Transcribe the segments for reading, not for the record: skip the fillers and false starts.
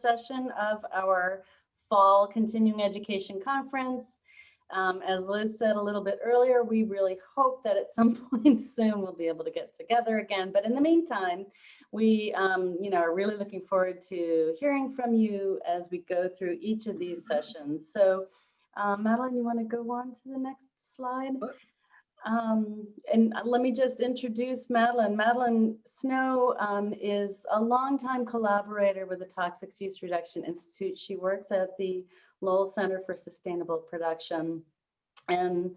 session of our Fall Continuing Education Conference. As Liz said a little bit earlier, we really hope that at some point soon we'll be able to get together again. But in the meantime, we are really looking forward to hearing from you as we go through each of these sessions. So Madeleine, you want to go on to the next slide? And let me just introduce Madeleine. Madeleine Snow is a longtime collaborator with the Toxic Yeast Reduction Institute. She works at the Lowell Center for Sustainable Production. And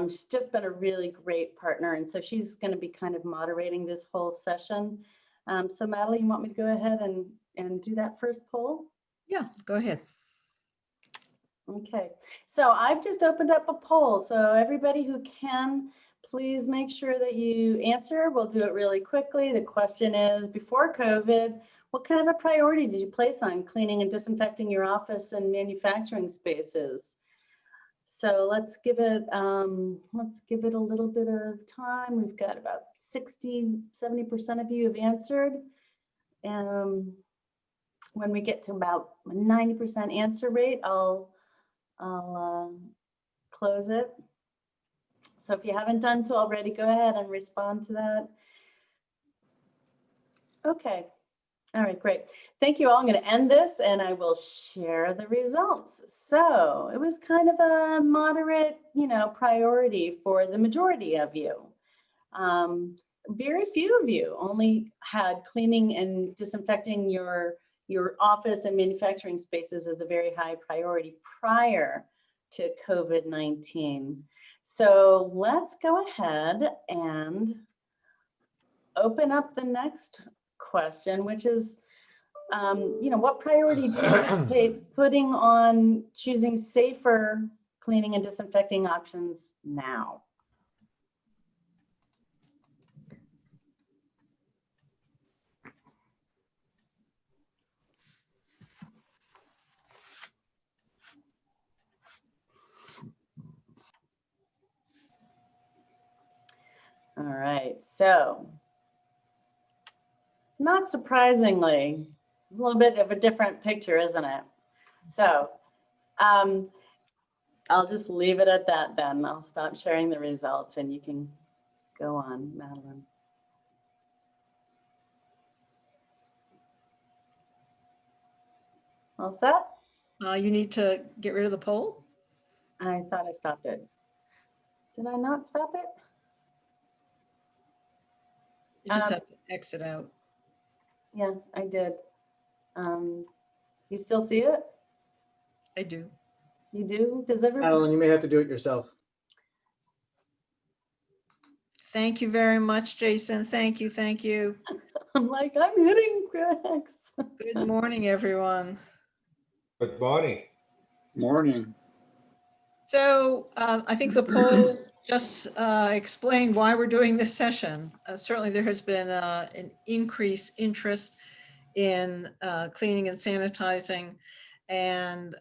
she's just been a really great partner. And so she's going to be kind of moderating this whole session. So Madeleine, you want me to go ahead and do that first poll? Yeah, go ahead. Okay, so I've just opened up a poll. So everybody who can, please make sure that you answer. We'll do it really quickly. The question is, before COVID, what kind of a priority did you place on cleaning and disinfecting your office and manufacturing spaces? So let's give it a little bit of time. We've got about 60–70% of you have answered. When we get to about 90% answer rate, I'll close it. So if you haven't done so already, go ahead and respond to that. Okay. All right, great. Thank you all. I'm going to end this and I will share the results. So it was kind of a moderate, priority for the majority of you. Very few of you only had cleaning and disinfecting your office and manufacturing spaces as a very high priority prior to COVID-19. So let's go ahead and open up the next question, which is, what priority do you anticipate putting on choosing safer cleaning and disinfecting options now? All right, so not surprisingly, a little bit of a different picture, isn't it? So I'll just leave it at that then. I'll stop sharing the results and you can go on, Madeleine. All set? You need to get rid of the poll? I thought I stopped it. Did I not stop it? You just have to exit out. Yeah, I did. You still see it? I do. You do? Does everybody? Madeleine, you may have to do it yourself. Thank you very much, Jason. Thank you. Thank you. I'm like, I'm hitting X. Good morning, everyone. Good morning. Morning. So I think the polls just explain why we're doing this session. Certainly there has been an increased interest in cleaning and sanitizing. And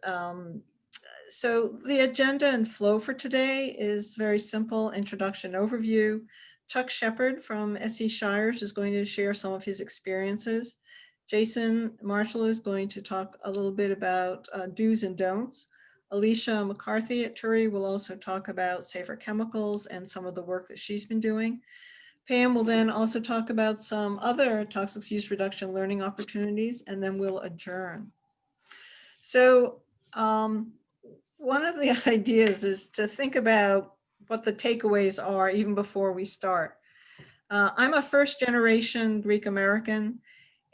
so the agenda and flow for today is very simple. Introduction overview. Chuck Sheppard from SE Shires is going to share some of his experiences. Jason Marshall is going to talk a little bit about do's and don'ts. Alicia McCarthy at TURI will also talk about safer chemicals and some of the work that she's been doing. Pam will then also talk about some other toxic use reduction learning opportunities, and then we'll adjourn. So one of the ideas is to think about what the takeaways are even before we start. I'm a first generation Greek American,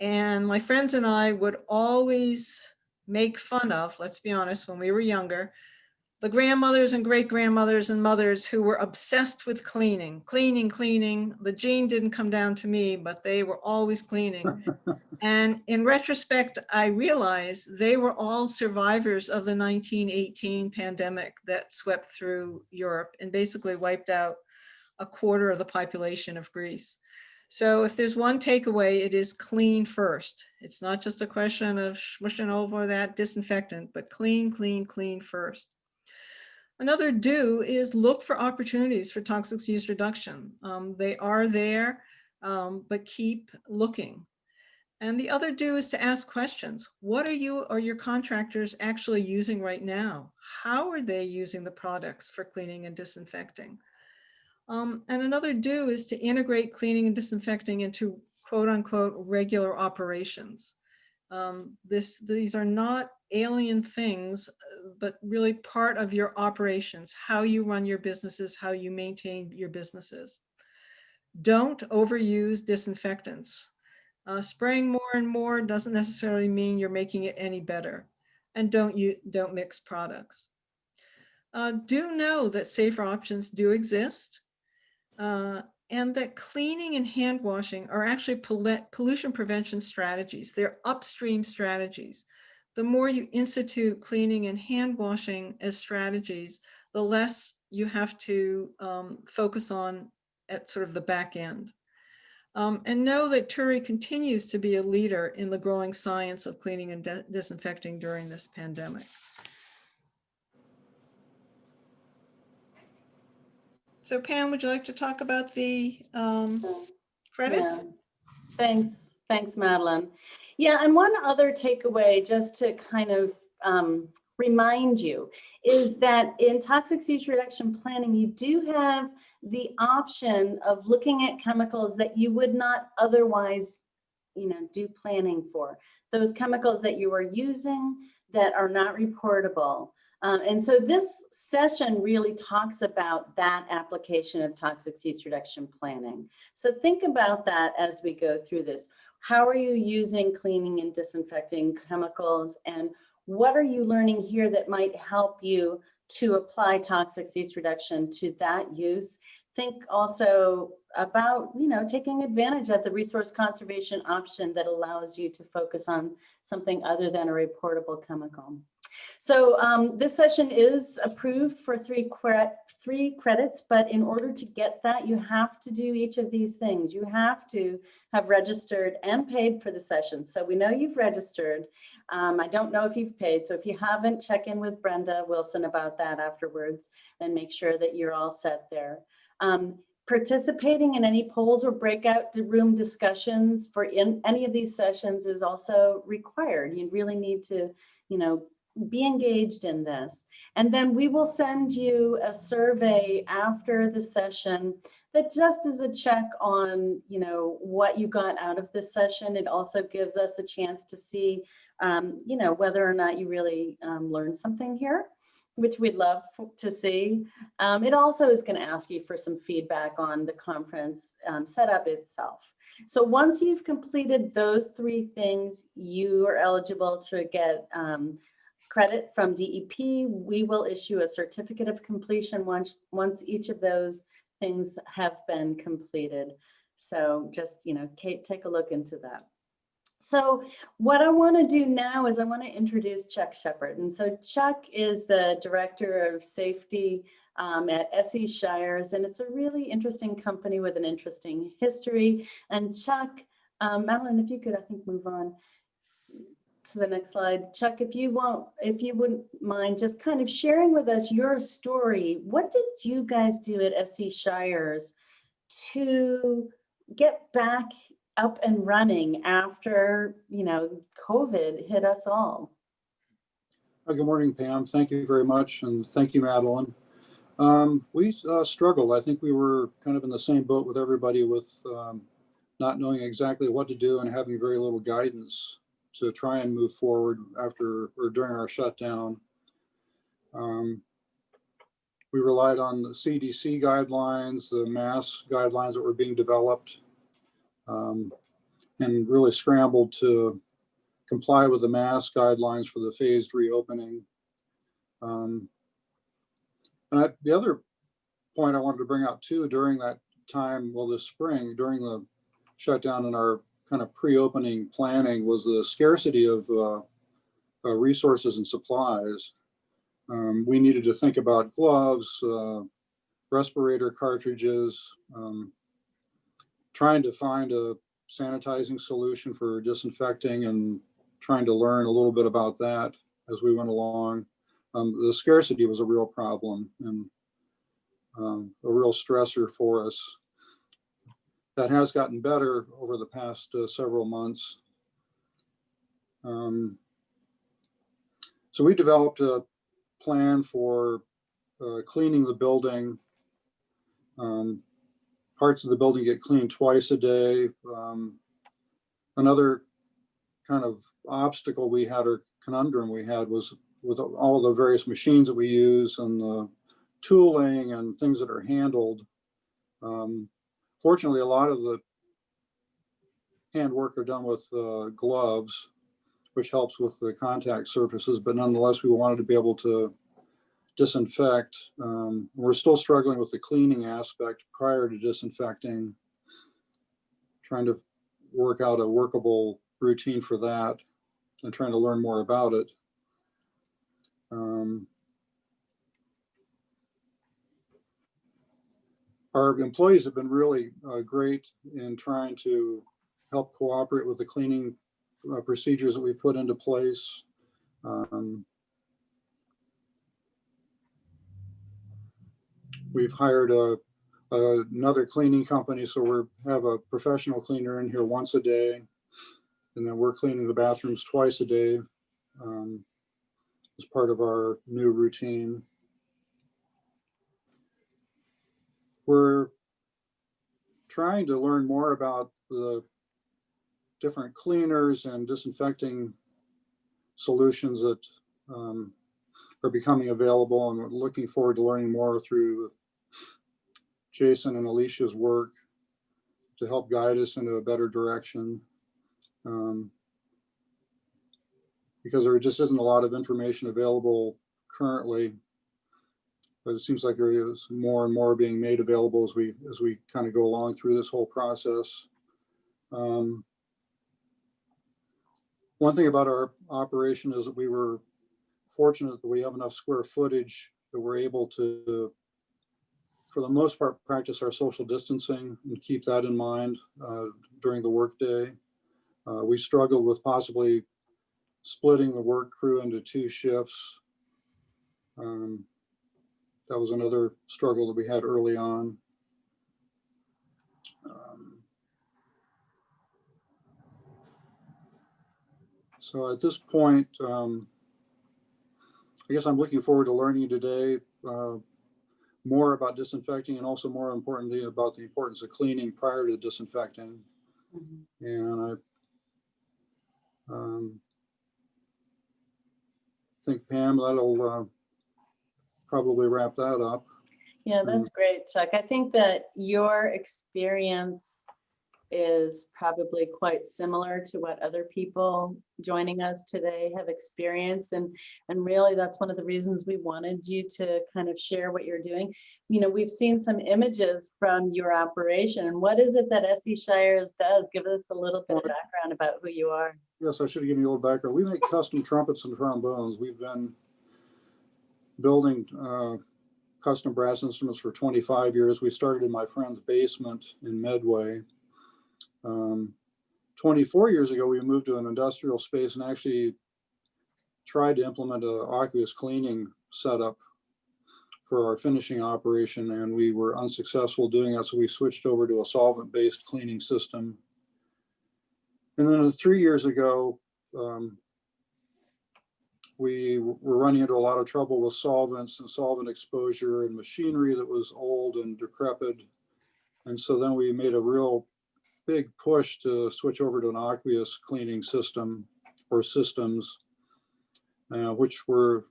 and my friends and I would always make fun of, let's be honest, when we were younger, the grandmothers and great grandmothers and mothers who were obsessed with cleaning. The gene didn't come down to me, but they were always cleaning. And in retrospect, I realized they were all survivors of the 1918 pandemic that swept through Europe and basically wiped out a quarter of the population of Greece. So if there's one takeaway, it is clean first. It's not just a question of smushing over that disinfectant, but clean first. Another do is look for opportunities for toxic use reduction. They are there, but keep looking. And the other do is to ask questions. What are you or your contractors actually using right now? How are they using the products for cleaning and disinfecting? And another do is to integrate cleaning and disinfecting into quote unquote regular operations. These are not alien things, but really part of your operations, how you run your businesses, how you maintain your businesses. Don't overuse disinfectants. Spraying more and more doesn't necessarily mean you're making it any better. And don't mix products. Do know that safer options do exist, and that cleaning and hand washing are actually pollution prevention strategies. They're upstream strategies. The more you institute cleaning and hand washing as strategies, the less you have to focus on at sort of the back end. And know that TURI continues to be a leader in the growing science of cleaning and disinfecting during this pandemic. So Pam, would you like to talk about the credits? Yeah. Thanks, Madeleine. Yeah, and one other takeaway, just to kind of remind you, is that in toxic use reduction planning, you do have the option of looking at chemicals that you would not otherwise, do planning for. Those chemicals that you are using that are not reportable. And so this session really talks about that application of toxic use reduction planning. So think about that as we go through this. How are you using cleaning and disinfecting chemicals, and what are you learning here that might help you to apply toxic use reduction to that use? Think also about, taking advantage of the resource conservation option that allows you to focus on something other than a reportable chemical. So this session is approved for three credits, but in order to get that, you have to do each of these things. You have to have registered and paid for the session. So we know you've registered. I don't know if you've paid. So if you haven't, check in with Brenda Wilson about that afterwards and make sure that you're all set there. Participating in any polls or breakout room discussions for any of these sessions is also required. You really need to, be engaged in this. And then we will send you a survey after the session that just is a check on, what you got out of this session. It also gives us a chance to see, whether or not you really learned something here, which we'd love to see. It also is going to ask you for some feedback on the conference setup itself. So once you've completed those three things, you are eligible to get credit from DEP. We will issue a certificate of completion once each of those things have been completed. So just, Kate, take a look into that. So what I want to do now is I want to introduce Chuck Sheppard. And so Chuck is the Director of Safety at SE Shires, and it's a really interesting company with an interesting history. And Chuck, Madeleine, if you could, I think, move on to the next slide. Chuck, if you wouldn't mind just kind of sharing with us your story. What did you guys do at SE Shires to get back up and running after, COVID hit us all? Good morning, Pam. Thank you very much. And thank you, Madeleine. We struggled. I think we were kind of in the same boat with everybody with not knowing exactly what to do and having very little guidance to try and move forward after or during our shutdown. We relied on the CDC guidelines, the mask guidelines that were being developed, and really scrambled to comply with the mask guidelines for the phased reopening. And the other point I wanted to bring out too, during that time, well, this spring, during the shutdown and our kind of pre-opening planning, was the scarcity of resources and supplies. We needed to think about gloves, respirator cartridges, trying to find a sanitizing solution for disinfecting and trying to learn a little bit about that as we went along. The scarcity was a real problem and a real stressor for us. That has gotten better over the past several months. So we developed a plan for cleaning the building. Parts of the building get cleaned twice a day. Another kind of obstacle we had, or conundrum we had, was with all the various machines that we use and the tooling and things that are handled. Fortunately, a lot of the hand work are done with gloves, which helps with the contact surfaces, but nonetheless, we wanted to be able to disinfect. We're still struggling with the cleaning aspect prior to disinfecting, trying to work out a workable routine for that and trying to learn more about it. Our employees have been really great in trying to help cooperate with the cleaning procedures that we put into place. We've hired another cleaning company, so we have a professional cleaner in here once a day, and then we're cleaning the bathrooms twice a day as part of our new routine. We're trying to learn more about the different cleaners and disinfecting solutions that are becoming available, and we're looking forward to learning more through Jason and Alicia's work to help guide us into a better direction. Because there just isn't a lot of information available currently, but it seems like there is more and more being made available as we kind of go along through this whole process. One thing about our operation is that we were fortunate that we have enough square footage that we're able to, for the most part, practice our social distancing and keep that in mind during the workday. We struggled with possibly splitting the work crew into 2 shifts. That was another struggle that we had early on. So at this point, I guess I'm looking forward to learning today more about disinfecting, and also more importantly about the importance of cleaning prior to disinfecting. And I think, Pam, that'll probably wrap that up. Yeah, that's great, Chuck. I think that your experience is probably quite similar to what other people joining us today have experienced. And really, that's one of the reasons we wanted you to kind of share what you're doing. You know, we've seen some images from your operation. And what is it that SE Shires does? Give us a little bit of background about who you are. Yes, I should have given you a little background. We make custom trumpets and trombones. We've been building custom brass instruments for 25 years. We started in my friend's basement in Medway. 24 years ago, we moved to an industrial space and actually tried to implement an aqueous cleaning setup for our finishing operation, and we were unsuccessful doing that, so we switched over to a solvent-based cleaning system. And then 3 years ago, we were running into a lot of trouble with solvents and solvent exposure and machinery that was old and decrepit. And so then we made a real big push to switch over to an aqueous cleaning system or systems, which we're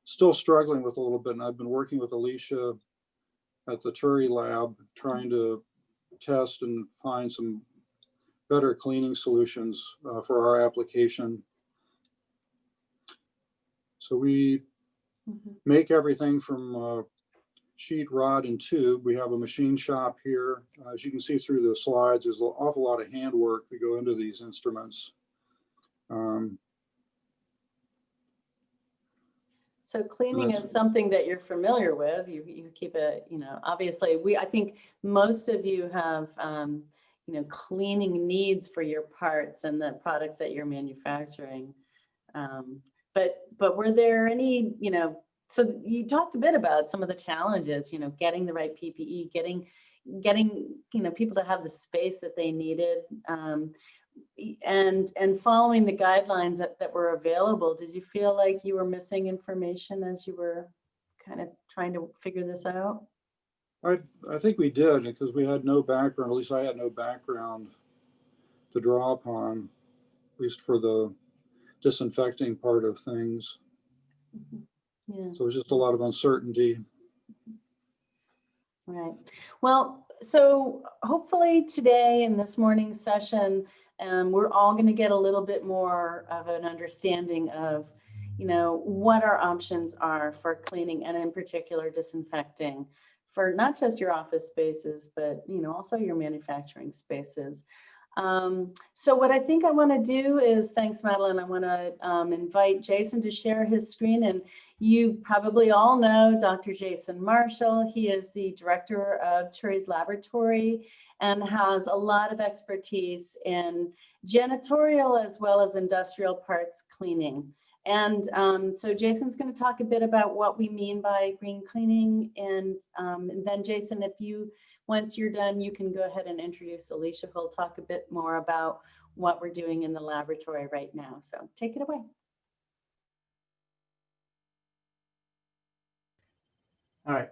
still struggling with a little bit. And I've been working with Alicia at the TURI Lab, trying to test and find some better cleaning solutions for our application. So we make everything from sheet, rod, and tube. We have a machine shop here. As you can see through the slides, there's an awful lot of handwork that go into these instruments. So cleaning is something that you're familiar with. You keep it, you know, obviously I think most of you have, you know, cleaning needs for your parts and the products that you're manufacturing. But were there any, you know, so you talked a bit about some of the challenges, you know, getting the right PPE, getting, you know, people to have the space that they needed. and following the guidelines that were available, did you feel like you were missing information as you were kind of trying to figure this out? I think we did, because we had no background, at least I had no background to draw upon, at least for the disinfecting part of things. Yeah. So it was just a lot of uncertainty. Right. Well, so hopefully today in this morning's session, we're all going to get a little bit more of an understanding of, what our options are for cleaning and in particular disinfecting for not just your office spaces, but, also your manufacturing spaces. So what I think I want to do is, thanks, Madeleine, I want to invite Jason to share his screen. And you probably all know Dr. Jason Marshall. He is the director of TURI's laboratory and has a lot of expertise in janitorial as well as industrial parts cleaning. And so Jason's going to talk a bit about what we mean by green cleaning. And then Jason, once you're done, you can go ahead and introduce Alicia, who'll talk a bit more about what we're doing in the laboratory right now. So take it away. All right.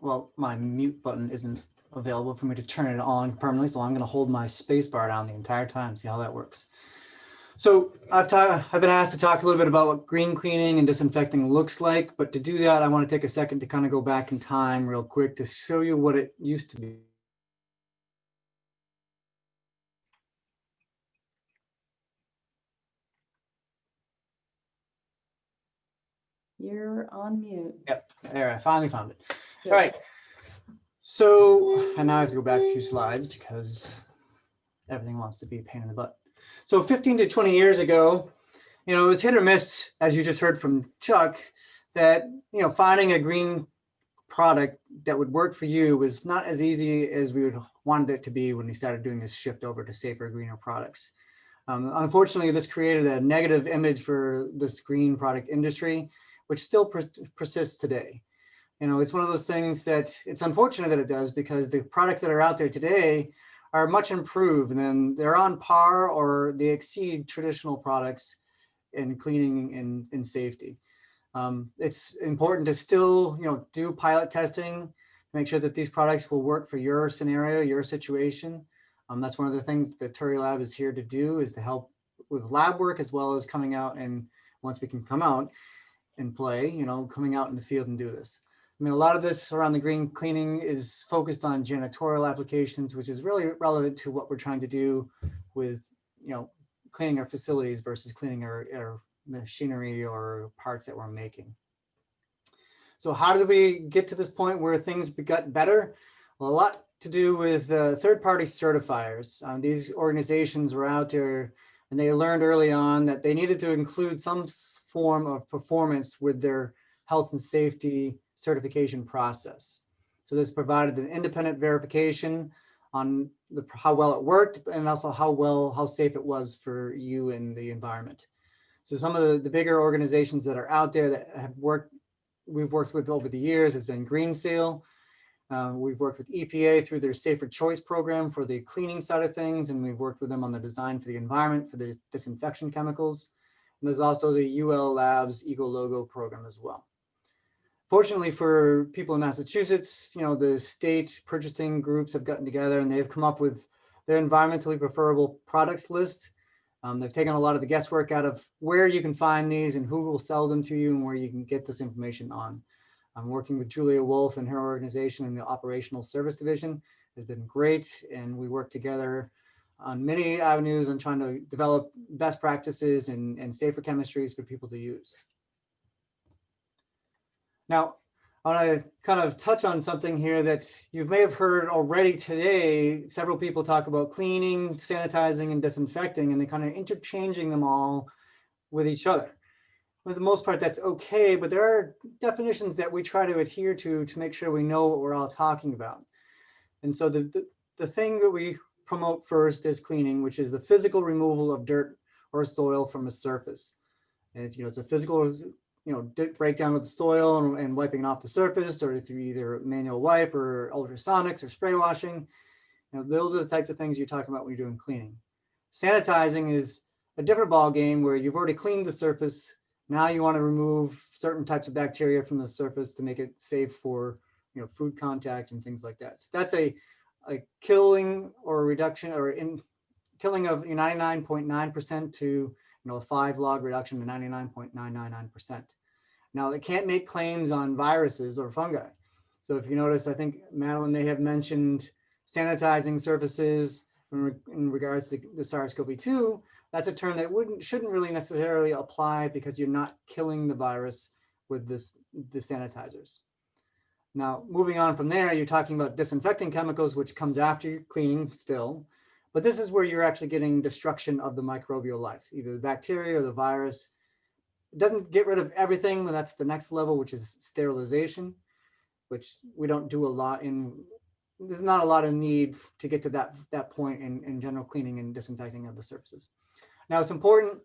Well, my mute button isn't available for me to turn it on permanently, so I'm going to hold my space bar down the entire time, see how that works. So I've been asked to talk a little bit about what green cleaning and disinfecting looks like, but to do that, I want to take a second to kind of go back in time real quick to show you what it used to be. You're on mute. Yep, there, I finally found it. Good. All right. So, and now I have to go back a few slides because everything wants to be a pain in the butt. So 15 to 20 years ago, it was hit or miss, as you just heard from Chuck, that, finding a green product that would work for you was not as easy as we would wanted it to be when we started doing this shift over to safer, greener products. Unfortunately, this created a negative image for this green product industry, which still persists today. It's one of those things that it's unfortunate that it does, because the products that are out there today are much improved, and then they're on par or they exceed traditional products in cleaning and safety. It's important to still, do pilot testing, make sure that these products will work for your scenario, your situation. That's one of the things that TURI Lab is here to do, is to help with lab work, as well as coming out, and once we can come out and play, coming out in the field and do this. I mean, a lot of this around the green cleaning is focused on janitorial applications, which is really relevant to what we're trying to do with, cleaning our facilities versus cleaning our machinery or parts that we're making. So how did we get to this point where things got better? Well, a lot to do with third-party certifiers. These organizations were out there, and they learned early on that they needed to include some form of performance with their health and safety certification process. So this provided an independent verification on how well it worked, and also how safe it was for you and the environment. So some of the bigger organizations that are out there that we've worked with over the years has been Green Seal. We've worked with EPA through their Safer Choice program for the cleaning side of things, and we've worked with them on the design for the environment for the disinfection chemicals. And there's also the UL Labs Eco Logo program as well. Fortunately for people in Massachusetts, the state purchasing groups have gotten together and they've come up with their environmentally preferable products list. They've taken a lot of the guesswork out of where you can find these and who will sell them to you and where you can get this information on. I'm working with Julia Wolf and her organization in the Operational Service Division. Has been great, and we work together on many avenues on trying to develop best practices and safer chemistries for people to use. Now, I want to kind of touch on something here that you may have heard already today. Several people talk about cleaning, sanitizing, and disinfecting, and they're kind of interchanging them all with each other. For the most part, that's okay, but there are definitions that we try to adhere to make sure we know what we're all talking about. And so the thing that we promote first is cleaning, which is the physical removal of dirt or soil from a surface. And it's a physical breakdown of the soil and wiping it off the surface, or through either manual wipe or ultrasonics or spray washing. Those are the types of things you're talking about when you're doing cleaning. Sanitizing is a different ball game where you've already cleaned the surface. Now you want to remove certain types of bacteria from the surface to make it safe for, you know, food contact and things like that. So that's a killing or reduction or in killing of 99.9% to, you know, a 5-log reduction to 99.999%. Now they can't make claims on viruses or fungi. So if you notice, I think Madeleine may have mentioned sanitizing surfaces in regards to the SARS-CoV-2. That's a term that shouldn't really necessarily apply because you're not killing the virus with the sanitizers. Now, moving on from there, you're talking about disinfecting chemicals, which comes after cleaning still. But this is where you're actually getting destruction of the microbial life, either the bacteria or the virus. It doesn't get rid of everything, but that's the next level, which is sterilization, which we don't do a lot in. There's not a lot of need to get to that point in general cleaning and disinfecting of the surfaces. Now, it's important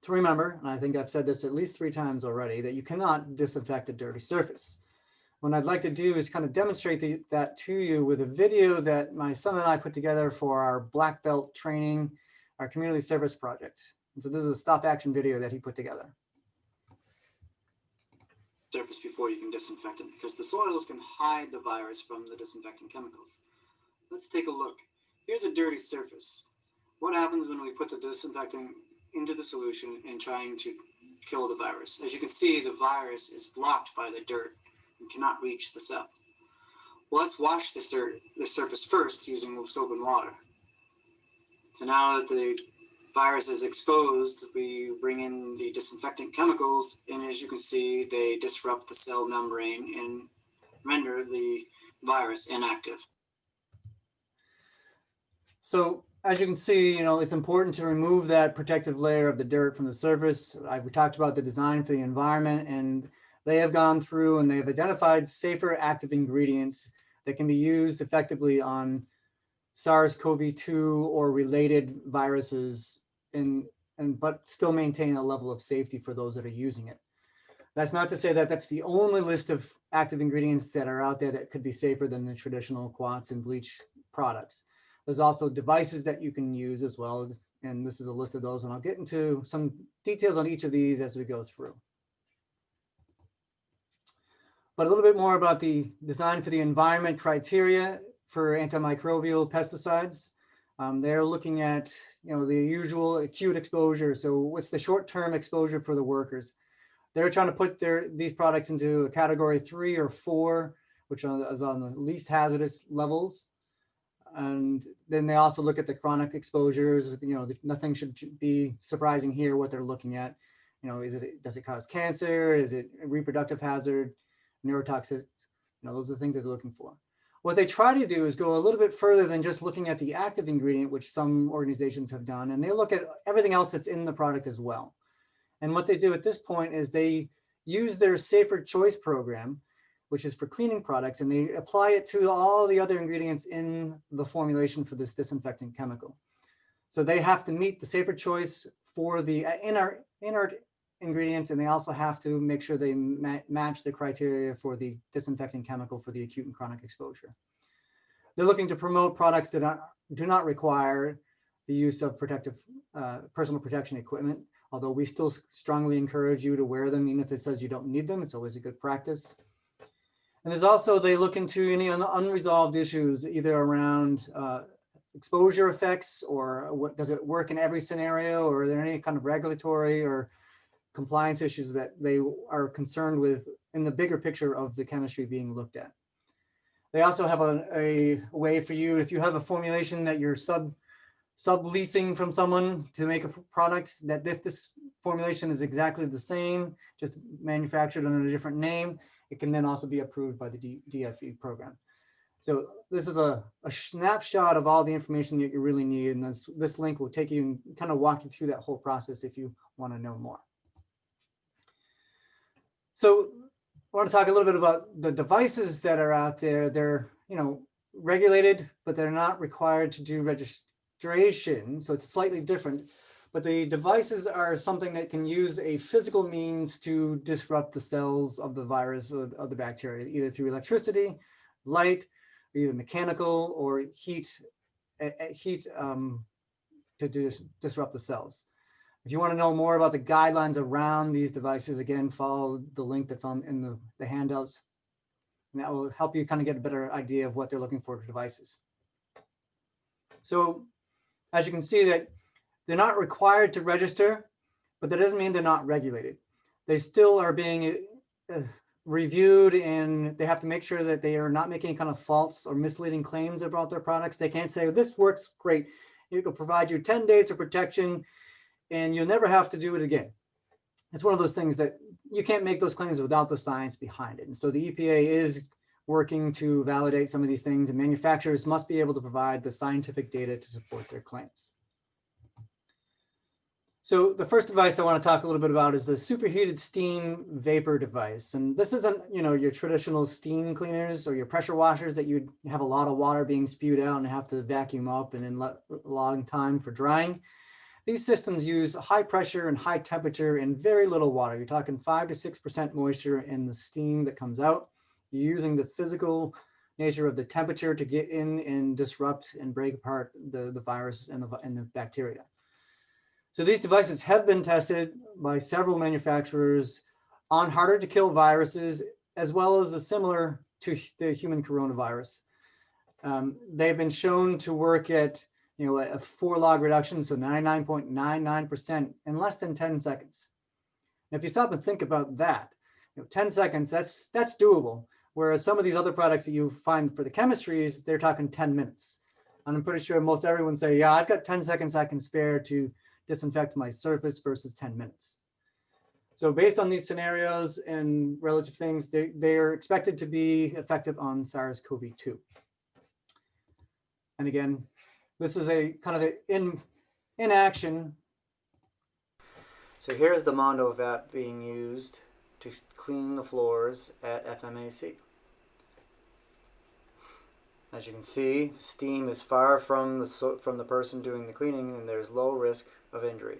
to remember, and I think I've said this at least 3 times already, that you cannot disinfect a dirty surface. What I'd like to do is kind of demonstrate that to you with a video that my son and I put together for our black belt training, our community service project. And so this is a stop action video that he put together. Surface before you can disinfect it, because the soils can hide the virus from the disinfecting chemicals. Let's take a look. Here's a dirty surface. What happens when we put the disinfectant into the solution and trying to kill the virus? As you can see, the virus is blocked by the dirt and cannot reach the cell. Well, let's wash the surface first using soap and water. So now that the virus is exposed, we bring in the disinfectant chemicals, and as you can see, they disrupt the cell membrane and render the virus inactive. So as you can see, you know, it's important to remove that protective layer of the dirt from the surface. We talked about the design for the environment, and they have gone through and they've identified safer active ingredients that can be used effectively on SARS-CoV-2 or related viruses, but still maintain a level of safety for those that are using it. That's not to say that that's the only list of active ingredients that are out there that could be safer than the traditional quartz and bleach products. There's also devices that you can use as well, and this is a list of those, and I'll get into some details on each of these as we go through. But a little bit more about the design for the environment criteria for antimicrobial pesticides. They're looking at, you know, the usual acute exposure. So what's the short-term exposure for the workers? They're trying to put these products into a category 3 or 4, which is on the least hazardous levels. And then they also look at the chronic exposures. You know, nothing should be surprising here what they're looking at. You know, does it cause cancer? Is it a reproductive hazard, neurotoxic? You know, those are the things that they're looking for. What they try to do is go a little bit further than just looking at the active ingredient, which some organizations have done, and they look at everything else that's in the product as well. And what they do at this point is they use their Safer Choice program, which is for cleaning products, and they apply it to all the other ingredients in the formulation for this disinfectant chemical. So they have to meet the Safer Choice for the inert ingredients, and they also have to make sure they match the criteria for the disinfecting chemical for the acute and chronic exposure. They're looking to promote products that do not require the use of protective personal protection equipment, although we still strongly encourage you to wear them, even if it says you don't need them. It's always a good practice. And there's also, they look into any unresolved issues, either around exposure effects, or what does it work in every scenario, or are there any kind of regulatory or compliance issues that they are concerned with in the bigger picture of the chemistry being looked at. They also have a way for you, if you have a formulation that you're subleasing from someone to make a product, that if this formulation is exactly the same, just manufactured under a different name, it can then also be approved by the DFE program. So this is a snapshot of all the information that you really need, and this link will take you and kind of walk you through that whole process if you want to know more. So I want to talk a little bit about the devices that are out there. They're, you know, regulated, but they're not required to do registration. So it's slightly different, but the devices are something that can use a physical means to disrupt the cells of the virus of the bacteria, either through electricity, light, either mechanical or heat disrupt the cells. If you want to know more about the guidelines around these devices, again, follow the link that's in the handouts. And that will help you kind of get a better idea of what they're looking for devices. So as you can see that they're not required to register, but that doesn't mean they're not regulated. They still are being reviewed, and they have to make sure that they are not making any kind of false or misleading claims about their products. They can't say, this works great. It will provide you 10 days of protection and you'll never have to do it again. It's one of those things that you can't make those claims without the science behind it. And so the EPA is working to validate some of these things, and manufacturers must be able to provide the scientific data to support their claims. So the first device I want to talk a little bit about is the superheated steam vapor device. And this isn't, your traditional steam cleaners or your pressure washers that you have a lot of water being spewed out and have to vacuum up and then a long time for drying. These systems use high pressure and high temperature and very little water. You're talking 5 to 6% moisture in the steam that comes out. You're using the physical nature of the temperature to get in and disrupt and break apart the virus and the bacteria. So these devices have been tested by several manufacturers on harder to kill viruses, as well as the similar to the human coronavirus. They've been shown to work at a 4 log reduction, so 99.99% in less than 10 seconds. And if you stop and think about that, 10 seconds, that's doable. Whereas some of these other products that you find for the chemistries, they're talking 10 minutes. And I'm pretty sure most everyone say, yeah, I've got 10 seconds I can spare to disinfect my surface versus 10 minutes. So based on these scenarios and relative things, they are expected to be effective on SARS-CoV-2. And again, this is a kind of in action. So here's the Mondo vat being used to clean the floors at FMAC. As you can see, the steam is far from the person doing the cleaning, and there's low risk of injury.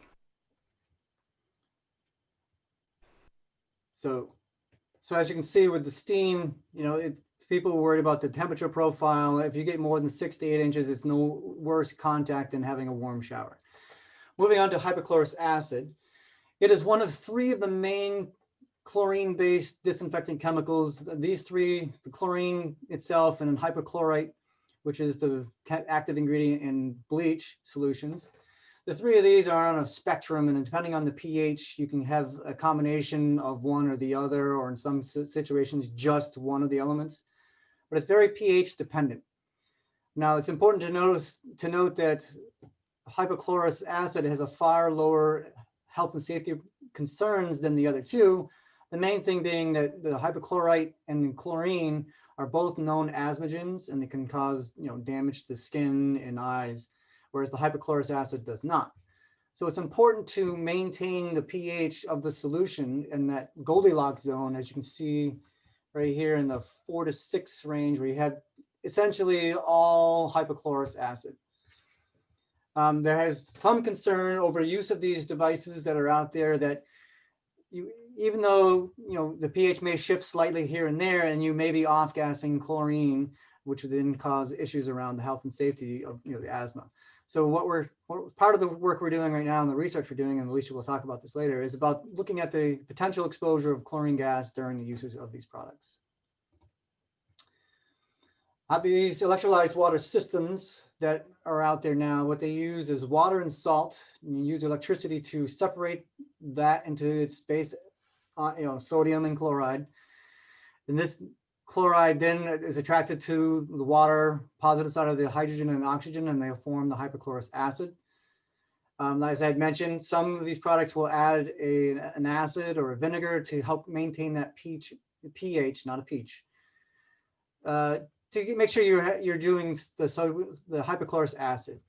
So as you can see with the steam, people are worried about the temperature profile. If you get more than 6 to 8 inches, it's no worse contact than having a warm shower. Moving on to hypochlorous acid. It is one of 3 of the main chlorine-based disinfecting chemicals. These 3, the chlorine itself and hypochlorite, which is the active ingredient in bleach solutions. The 3 of these are on a spectrum, and depending on the pH, you can have a combination of one or the other, or in some situations, just one of the elements. But it's very pH dependent. Now, it's important to note that hypochlorous acid has a far lower health and safety concerns than the other 2. The main thing being that the hypochlorite and chlorine are both known asthmagens, and they can cause damage to the skin and eyes, whereas the hypochlorous acid does not. So it's important to maintain the pH of the solution in that Goldilocks zone, as you can see right here in the 4 to 6 range, where you have essentially all hypochlorous acid. There has some concern over use of these devices that are out there that even though the pH may shift slightly here and there, and you may be off-gassing chlorine, which would then cause issues around the health and safety of the asthma. So part of the work we're doing right now and the research we're doing, and Alicia will talk about this later, is about looking at the potential exposure of chlorine gas during the usage of these products. These electrolyzed water systems that are out there now, what they use is water and salt. And you use electricity to separate that into its base, sodium and chloride. And this chloride then is attracted to the water positive side of the hydrogen and oxygen, and they form the hypochlorous acid. As I had mentioned, some of these products will add an acid or a vinegar to help maintain that pH, not a peach, to make sure you're doing the hypochlorous acid.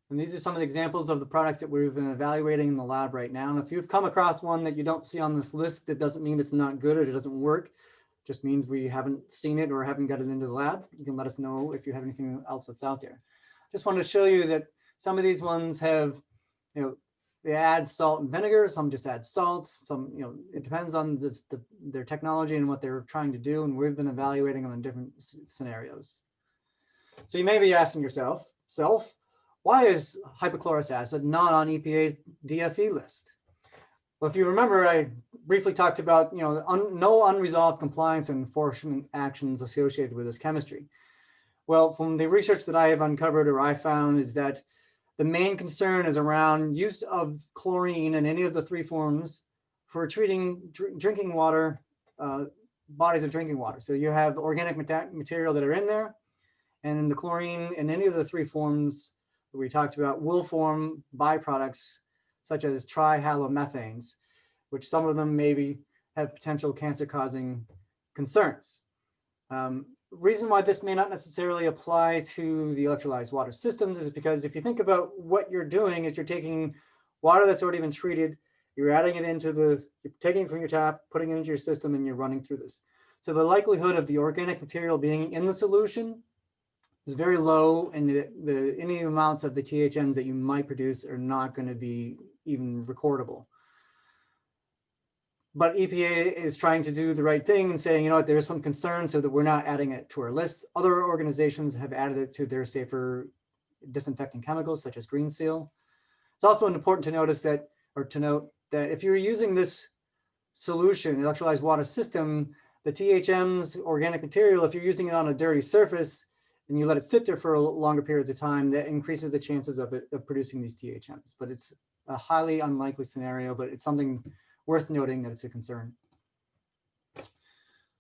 And these are some of the examples of the products that we've been evaluating in the lab right now. And if you've come across one that you don't see on this list, that doesn't mean it's not good or it doesn't work. It just means we haven't seen it or haven't got it into the lab. You can let us know if you have anything else that's out there. Just wanted to show you that some of these ones have, they add salt and vinegar. Some just add salt. Some, it depends on their technology and what they're trying to do. And we've been evaluating them in different scenarios. So you may be asking yourself, why is hypochlorous acid not on EPA's DFE list? Well, if you remember, I briefly talked about, no unresolved compliance and enforcement actions associated with this chemistry. Well, from the research that I have uncovered or I found is that the main concern is around use of chlorine in any of the three forms for treating drinking water, bodies of drinking water. So you have organic material that are in there, and the chlorine in any of the three forms that we talked about will form byproducts such as trihalomethanes, which some of them maybe have potential cancer-causing concerns. Reason why this may not necessarily apply to the electrolyzed water systems is because if you think about what you're doing is you're taking water that's already been treated, you're adding it into you're taking it from your tap, putting it into your system, and you're running through this. So the likelihood of the organic material being in the solution is very low, and any amounts of the THMs that you might produce are not going to be even recordable. But EPA is trying to do the right thing and saying, there's some concern so that we're not adding it to our list. Other organizations have added it to their safer disinfecting chemicals, such as Green Seal. It's also important to note that if you're using this solution, electrolyzed water system, the THMs, organic material, if you're using it on a dirty surface and you let it sit there for longer periods of time, that increases the chances of producing these THMs. But it's a highly unlikely scenario, but it's something worth noting that it's a concern.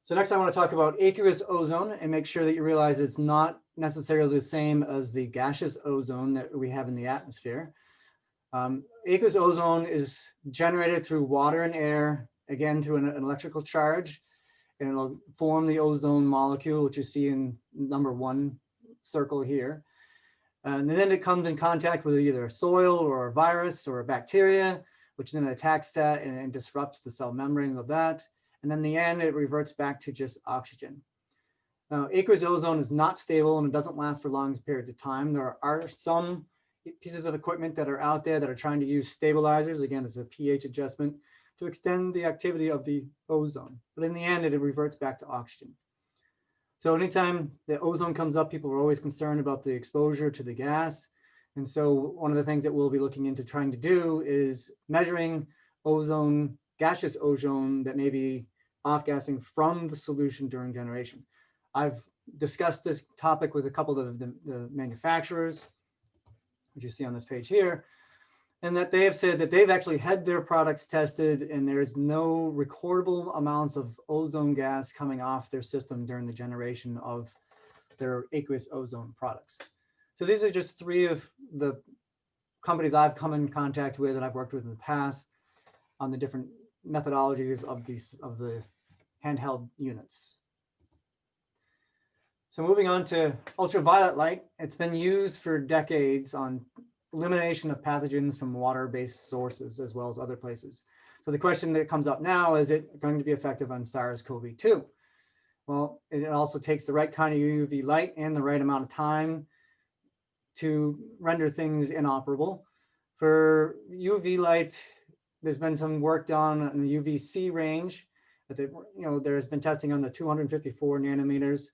So next I want to talk about aqueous ozone and make sure that you realize it's not necessarily the same as the gaseous ozone that we have in the atmosphere. Aqueous ozone is generated through water and air, again through an electrical charge, and it'll form the ozone molecule, which you see in number 1 circle here. And then it comes in contact with either a soil or a virus or a bacteria, which then attacks that and disrupts the cell membrane of that. And then in the end, it reverts back to just oxygen. Now, aqueous ozone is not stable and it doesn't last for long periods of time. There are some pieces of equipment that are out there that are trying to use stabilizers, again, as a pH adjustment, to extend the activity of the ozone. But in the end, it reverts back to oxygen. So anytime the ozone comes up, people are always concerned about the exposure to the gas. And so one of the things that we'll be looking into trying to do is measuring ozone, gaseous ozone that may be off-gassing from the solution during generation. I've discussed this topic with a couple of the manufacturers, which you see on this page here, and that they have said that they've actually had their products tested and there's no recordable amounts of ozone gas coming off their system during the generation of their aqueous ozone products. So these are just 3 of the companies I've come in contact with and I've worked with in the past on the different methodologies of the handheld units. So moving on to ultraviolet light, it's been used for decades on elimination of pathogens from water-based sources as well as other places. So the question that comes up now, is it going to be effective on SARS-CoV-2? Well, it also takes the right kind of UV light and the right amount of time to render things inoperable. For UV light, there's been some work done in the UVC range. There's been testing on the 254 nanometers.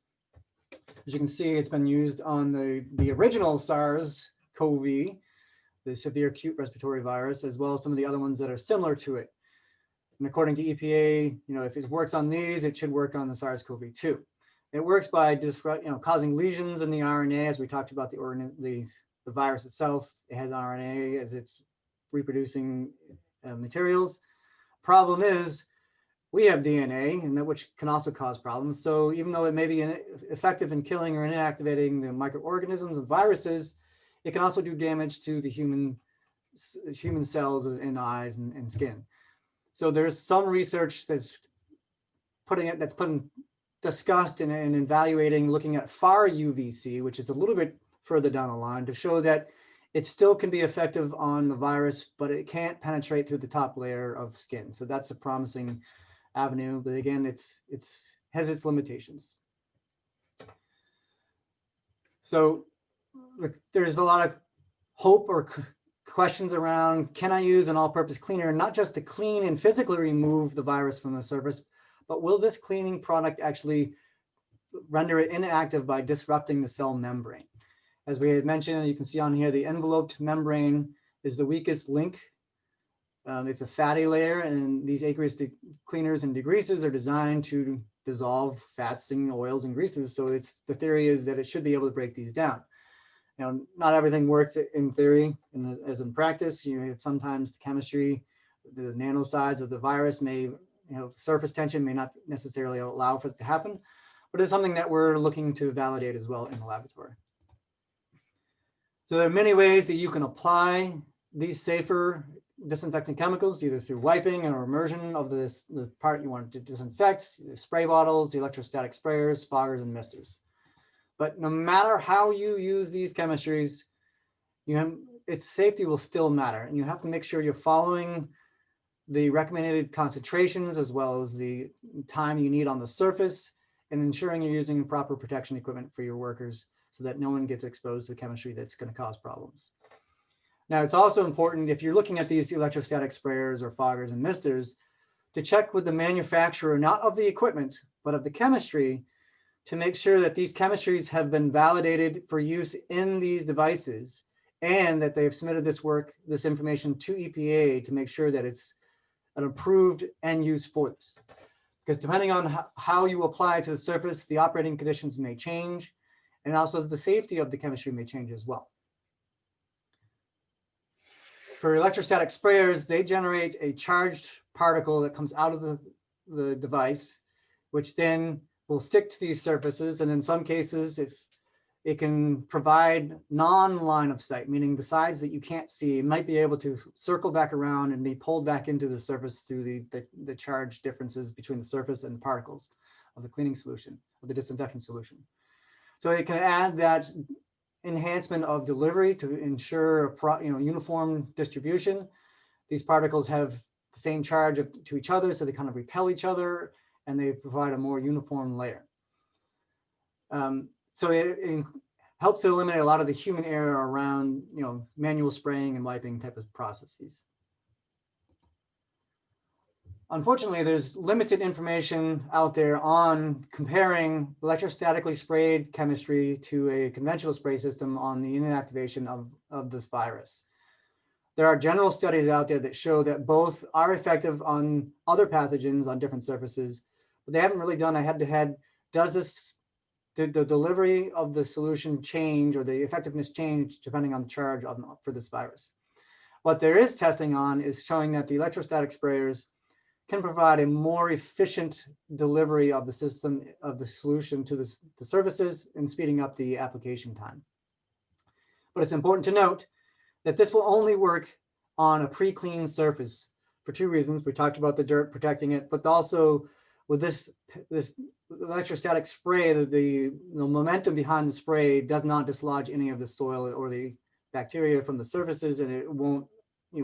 As you can see, it's been used on the original SARS-CoV, the severe acute respiratory virus, as well as some of the other ones that are similar to it. And according to EPA, if it works on these, it should work on the SARS-CoV-2. It works by causing lesions in the RNA, as we talked about the virus itself. It has RNA as it's reproducing materials. Problem is, we have DNA, and which can also cause problems. So even though it may be effective in killing or inactivating the microorganisms and viruses, it can also do damage to the human cells in eyes and skin. So there's some research that's discussed and evaluating, looking at far UVC, which is a little bit further down the line, to show that it still can be effective on the virus, but it can't penetrate through the top layer of skin. So that's a promising avenue, but again, it has its limitations. So there's a lot of hope or questions around, can I use an all-purpose cleaner, not just to clean and physically remove the virus from the surface, but will this cleaning product actually render it inactive by disrupting the cell membrane? As we had mentioned, you can see on here, the enveloped membrane is the weakest link. It's a fatty layer, and these aqueous cleaners and degreasers are designed to dissolve fats and oils and greases. So the theory is that it should be able to break these down. Now, not everything works in theory as in practice. You have sometimes the chemistry, the nanosides of the virus may, surface tension may not necessarily allow for it to happen, but it's something that we're looking to validate as well in the laboratory. So there are many ways that you can apply these safer disinfecting chemicals, either through wiping or immersion of the part you want to disinfect, spray bottles, the electrostatic sprayers, foggers, and misters. But no matter how you use these chemistries, its safety will still matter. And you have to make sure you're following the recommended concentrations as well as the time you need on the surface, and ensuring you're using proper protection equipment for your workers so that no one gets exposed to chemistry that's going to cause problems. Now, it's also important, if you're looking at these electrostatic sprayers or foggers and misters, to check with the manufacturer, not of the equipment, but of the chemistry, to make sure that these chemistries have been validated for use in these devices, and that they have submitted this information to EPA to make sure that it's an approved end use for this. Because depending on how you apply to the surface, the operating conditions may change, and also the safety of the chemistry may change as well. For electrostatic sprayers, they generate a charged particle that comes out of the device, which then will stick to these surfaces. And in some cases, if it can provide non-line of sight, meaning the sides that you can't see, might be able to circle back around and be pulled back into the surface through the charge differences between the surface and the particles of the cleaning solution, of the disinfectant solution. So it can add that enhancement of delivery to ensure uniform distribution. These particles have the same charge to each other, so they kind of repel each other, and they provide a more uniform layer. So it helps to eliminate a lot of the human error around manual spraying and wiping type of processes. Unfortunately, there's limited information out there on comparing electrostatically sprayed chemistry to a conventional spray system on the inactivation of this virus. There are general studies out there that show that both are effective on other pathogens on different surfaces, but they haven't really done a head-to-head. Does the delivery of the solution change, or the effectiveness change depending on the charge for this virus? What there is testing on is showing that the electrostatic sprayers can provide a more efficient delivery of the system, of the solution to the surfaces, and speeding up the application time. But it's important to note that this will only work on a pre-clean surface for two reasons. We talked about the dirt protecting it, but also with this electrostatic spray, the momentum behind the spray does not dislodge any of the soil or the bacteria from the surfaces, and it won't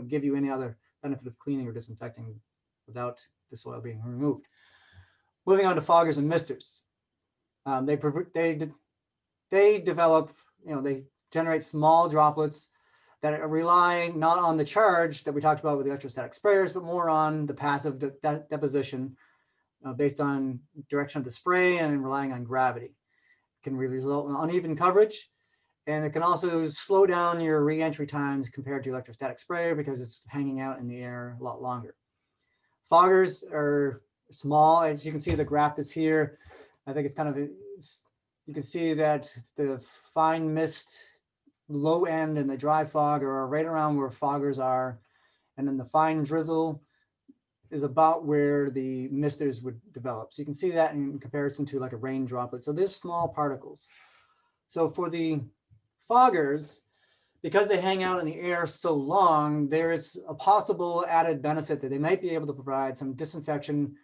give you any other benefit of cleaning or disinfecting without the soil being removed. Moving on to foggers and misters. They develop, they generate small droplets that rely not on the charge that we talked about with the electrostatic sprayers, but more on the passive deposition based on direction of the spray and relying on gravity. It can result in uneven coverage, and it can also slow down your re-entry times compared to electrostatic sprayer because it's hanging out in the air a lot longer. Foggers are small. As you can see, the graph is here. I think it's you can see that the fine mist low end and the dry fog are right around where foggers are. And then the fine drizzle is about where the misters would develop. So you can see that in comparison to like a rain droplet. So there's small particles. So for the foggers, because they hang out in the air so long, there is a possible added benefit that they might be able to provide some disinfection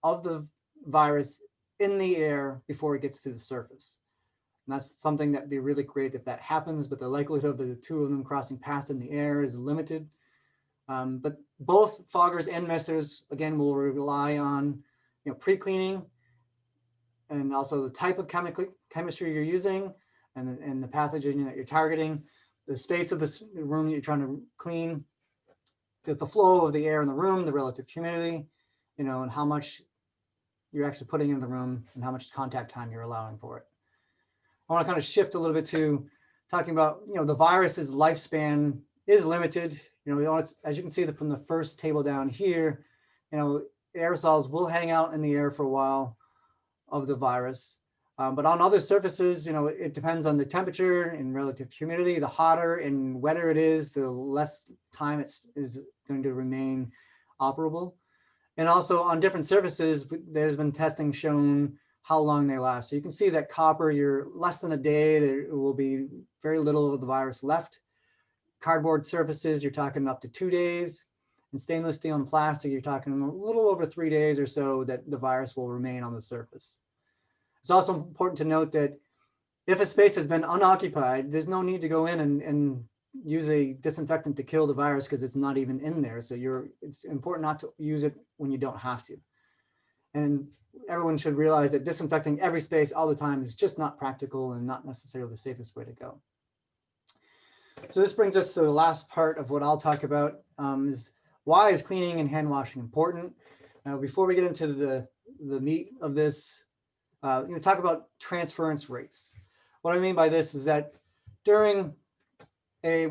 of the virus in the air before it gets to the surface. And that's something that'd be really great if that happens, but the likelihood of the two of them crossing paths in the air is limited. But both foggers and misters, again, will rely on pre-cleaning, and also the type of chemistry you're using, and the pathogen that you're targeting, the space of this room that you're trying to clean, the flow of the air in the room, the relative humidity, and how much you're actually putting in the room and how much contact time you're allowing for it. I want to kind of shift a little bit to talking about, the virus's lifespan is limited. As you can see from the first table down here, aerosols will hang out in the air for a while of the virus. But on other surfaces, it depends on the temperature and relative humidity. The hotter and wetter it is, the less time it is going to remain operable. And also on different surfaces, there's been testing shown how long they last. So you can see that copper, you're less than a day, there will be very little of the virus left. Cardboard surfaces, you're talking up to 2 days. And stainless steel and plastic, you're talking a little over 3 days or so that the virus will remain on the surface. It's also important to note that if a space has been unoccupied, there's no need to go in and use a disinfectant to kill the virus because it's not even in there. So it's important not to use it when you don't have to. And everyone should realize that disinfecting every space all the time is just not practical and not necessarily the safest way to go. So this brings us to the last part of what I'll talk about, is why is cleaning and hand washing important? Before we get into the meat of this, talk about transference rates. What I mean by this is that when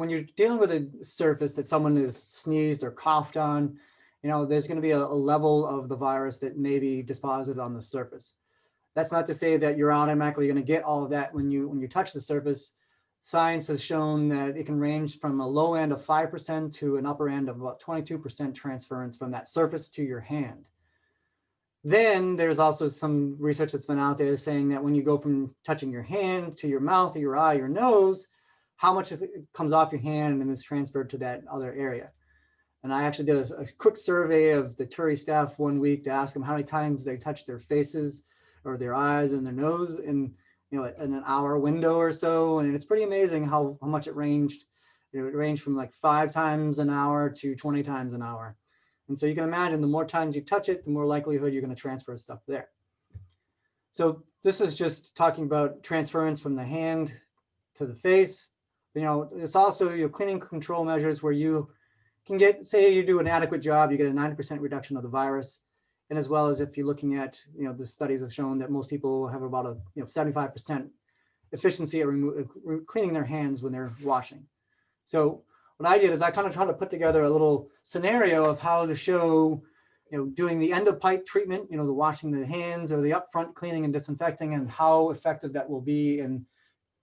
you're dealing with a surface that someone has sneezed or coughed on, there's going to be a level of the virus that may be deposited on the surface. That's not to say that you're automatically going to get all of that when you touch the surface. Science has shown that it can range from a low end of 5% to an upper end of about 22% transference from that surface to your hand. Then there's also some research that's been out there saying that when you go from touching your hand to your mouth or your eye, your nose, how much of it comes off your hand and is transferred to that other area. And I actually did a quick survey of the TURI staff 1 week to ask them how many times they touched their faces or their eyes and their nose in an hour window or so. And it's pretty amazing how much it ranged. It ranged from like 5 times an hour to 20 times an hour. And so you can imagine the more times you touch it, the more likelihood you're going to transfer stuff there. So this is just talking about transference from the hand to the face. It's also your cleaning control measures where you can get, say you do an adequate job, you get a 90% reduction of the virus. And as well as if you're looking at, the studies have shown that most people have about a 75% efficiency at cleaning their hands when they're washing. So what I did is I kind of tried to put together a little scenario of how to show, doing the end of pipe treatment, the washing the hands or the upfront cleaning and disinfecting, and how effective that will be in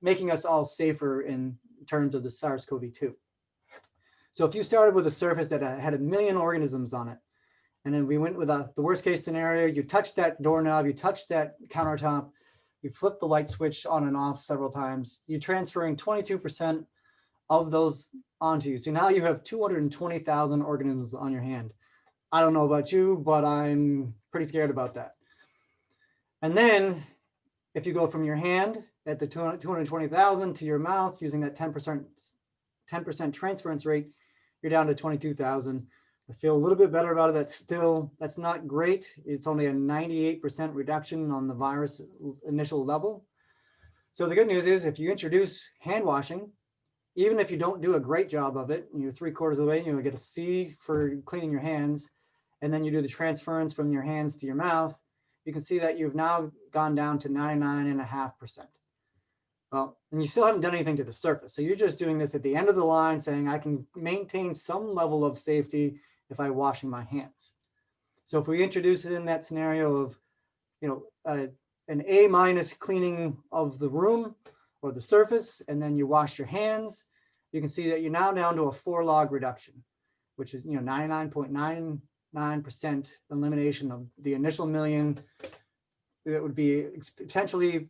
making us all safer in terms of the SARS-CoV-2. So if you started with a surface that had 1 million organisms on it, and then we went with the worst case scenario, you touch that doorknob, you touch that countertop, you flip the light switch on and off several times, you're transferring 22% of those onto you. So now you have 220,000 organisms on your hand. I don't know about you, but I'm pretty scared about that. And then if you go from your hand at the 220,000 to your mouth using that 10% transference rate, you're down to 22,000. I feel a little bit better about it. That's not great. It's only a 98% reduction on the virus initial level. So the good news is if you introduce hand washing, even if you don't do a great job of it, you're 3/4 of the way, you get a C for cleaning your hands, and then you do the transference from your hands to your mouth, you can see that you've now gone down to 99.5%. Well, and you still haven't done anything to the surface. So you're just doing this at the end of the line saying, I can maintain some level of safety if I'm washing my hands. So if we introduce it in that scenario of, an A- cleaning of the room or the surface, and then you wash your hands, you can see that you're now down to a 4-log reduction, which is 99.99% elimination of the initial million that would be potentially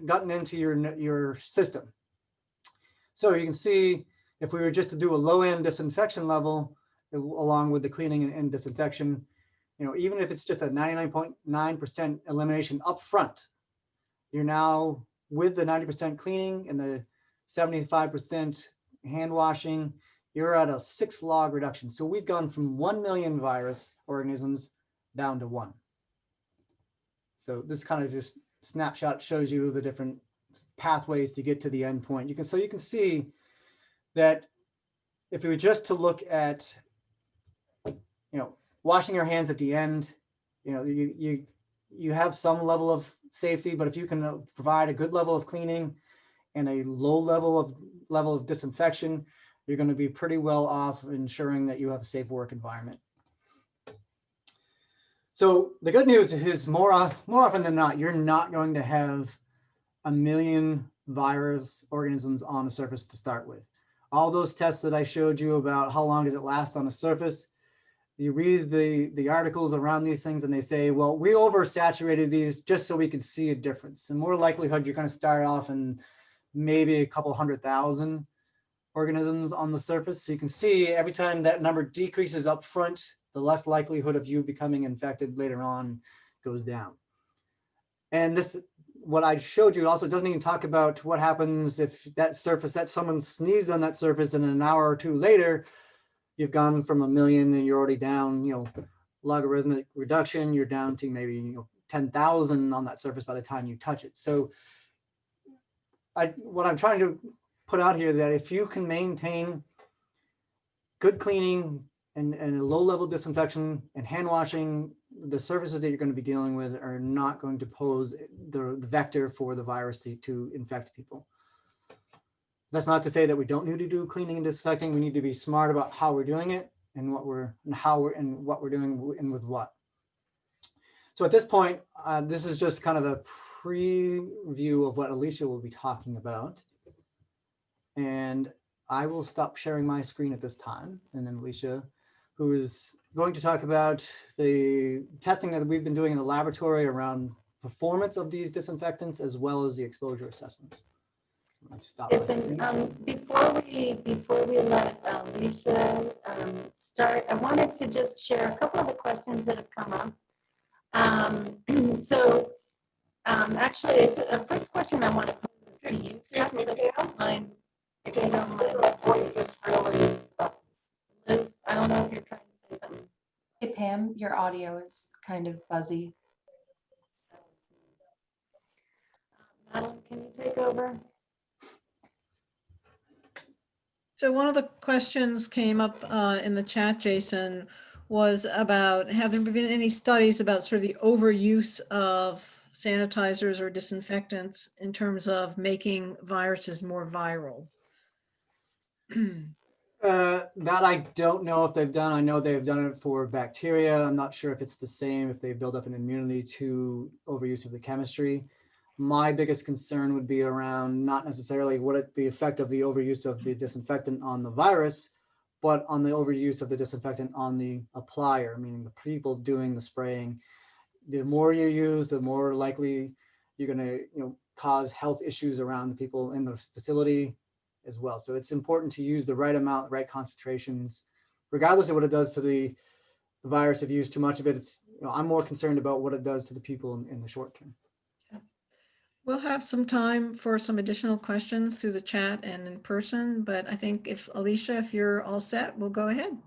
gotten into your system. So you can see if we were just to do a low-end disinfection level along with the cleaning and disinfection, even if it's just a 99.9% elimination up front, you're now with the 90% cleaning and the 75% hand washing, you're at a 6-log reduction. So we've gone from 1 million virus organisms down to 1. So this kind of just snapshot shows you the different pathways to get to the end point. You can see that if we were just to look at, washing your hands at the end, you have some level of safety, but if you can provide a good level of cleaning and a low level of disinfection, you're going to be pretty well off ensuring that you have a safe work environment. So the good news is more often than not, you're not going to have a million virus organisms on a surface to start with. All those tests that I showed you about how long does it last on a surface, you read the articles around these things and they say, well, we oversaturated these just so we could see a difference. And more likelihood, you're going to start off in maybe a couple 100,000 organisms on the surface. So you can see every time that number decreases up front, the less likelihood of you becoming infected later on goes down. And this, what I showed you also doesn't even talk about what happens if that surface, that someone sneezed on that surface and an hour or two later, you've gone from 1 million and you're already down, logarithmic reduction, you're down to maybe 10,000 on that surface by the time you touch it. So what I'm trying to put out here, that if you can maintain good cleaning and a low level disinfection and hand washing, the surfaces that you're going to be dealing with are not going to pose the vector for the virus to infect people. That's not to say that we don't need to do cleaning and disinfecting. We need to be smart about how we're doing it and what we're doing and with what. So at this point, this is just kind of a preview of what Alicia will be talking about. And I will stop sharing my screen at this time. And then Alicia, who is going to talk about the testing that we've been doing in the laboratory around performance of these disinfectants, as well as the exposure assessments. Let's stop. Yes, and before we let Alicia start, I wanted to just share a couple of the questions that have come up. Actually, it's a first question I want to pose to you. If you don't mind. If you don't mind. Voice is really. Liz, I don't know if you're trying to say something. Hey Pam, your audio is kind of buzzy. Madeleine, can you take over? So one of the questions came up in the chat, Jason, was about, have there been any studies about sort of the overuse of sanitizers or disinfectants in terms of making viruses more viral? That I don't know if they've done. I know they've done it for bacteria. I'm not sure if it's the same, if they build up an immunity to overuse of the chemistry. My biggest concern would be around not necessarily the effect of the overuse of the disinfectant on the virus, but on the overuse of the disinfectant on the applier, meaning the people doing the spraying. The more you use, the more likely you're going to cause health issues around the people in the facility as well. So it's important to use the right amount, right concentrations, regardless of what it does to the virus. If you use too much of it, I'm more concerned about what it does to the people in the short term. We'll have some time for some additional questions through the chat and in person, but I think if Alicia, if you're all set, we'll go ahead.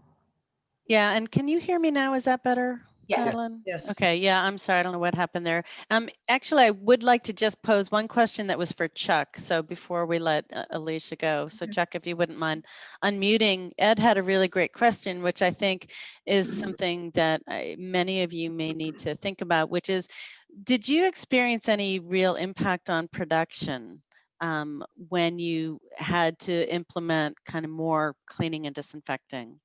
Yeah, and can you hear me now? Is that better? Yes. Madeleine? Yes. Okay, yeah, I'm sorry, I don't know what happened there. Actually, I would like to just pose one question that was for Chuck. So before we let Alicia go, so Okay. Chuck, if you wouldn't mind unmuting. Ed had a really great question, which I think is something that many of you may need to think about, which is, did you experience any real impact on production when you had to implement kind of more cleaning and disinfecting?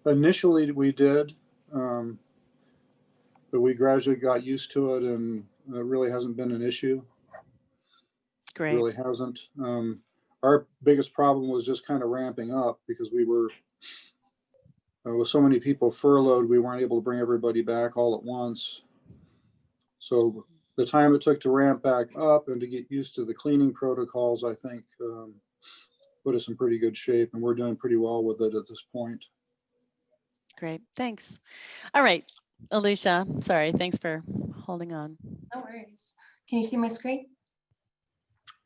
Initially we did, but we gradually got used to it, and it really hasn't been an issue. Great. It really hasn't. Our biggest problem was just kind of ramping up, because we were, with so many people furloughed, we weren't able to bring everybody back all at once. So the time it took to ramp back up and to get used to the cleaning protocols, I think put us in pretty good shape, and we're doing pretty well with it at this point. Great, thanks. All right, Alicia, sorry, thanks for holding on. No worries. Can you see my screen?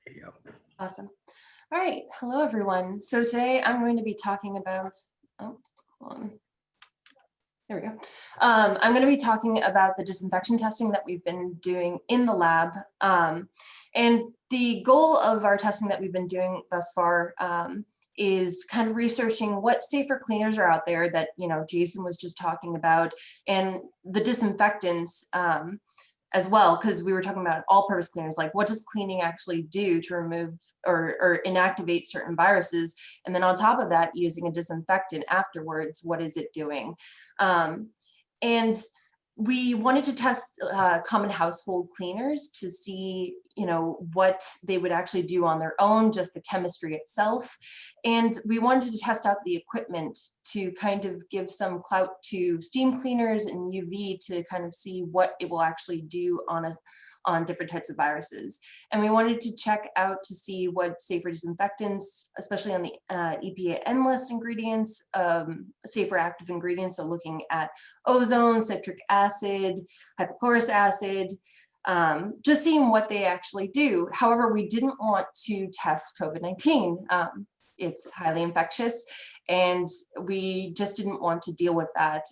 Yeah. Awesome. All right. Hello, everyone. So today I'm going to be talking about, oh, hold on. There we go. I'm going to be talking about the disinfection testing that we've been doing in the lab. And the goal of our testing that we've been doing thus far is kind of researching what safer cleaners are out there that, Jason was just talking about, and the disinfectants as well, because we were talking about all-purpose cleaners, like what does cleaning actually do to remove or inactivate certain viruses? And then on top of that, using a disinfectant afterwards, what is it doing? And we wanted to test common household cleaners to see, you know, what they would actually do on their own, just the chemistry itself. And we wanted to test out the equipment to kind of give some clout to steam cleaners and UV to kind of see what it will actually do on different types of viruses. And we wanted to check out to see what safer disinfectants, especially on the EPA N list ingredients, safer active ingredients, so looking at ozone, citric acid, hypochlorous acid, just seeing what they actually do. However, we didn't want to test COVID-19. It's highly infectious, and we just didn't want to deal with that.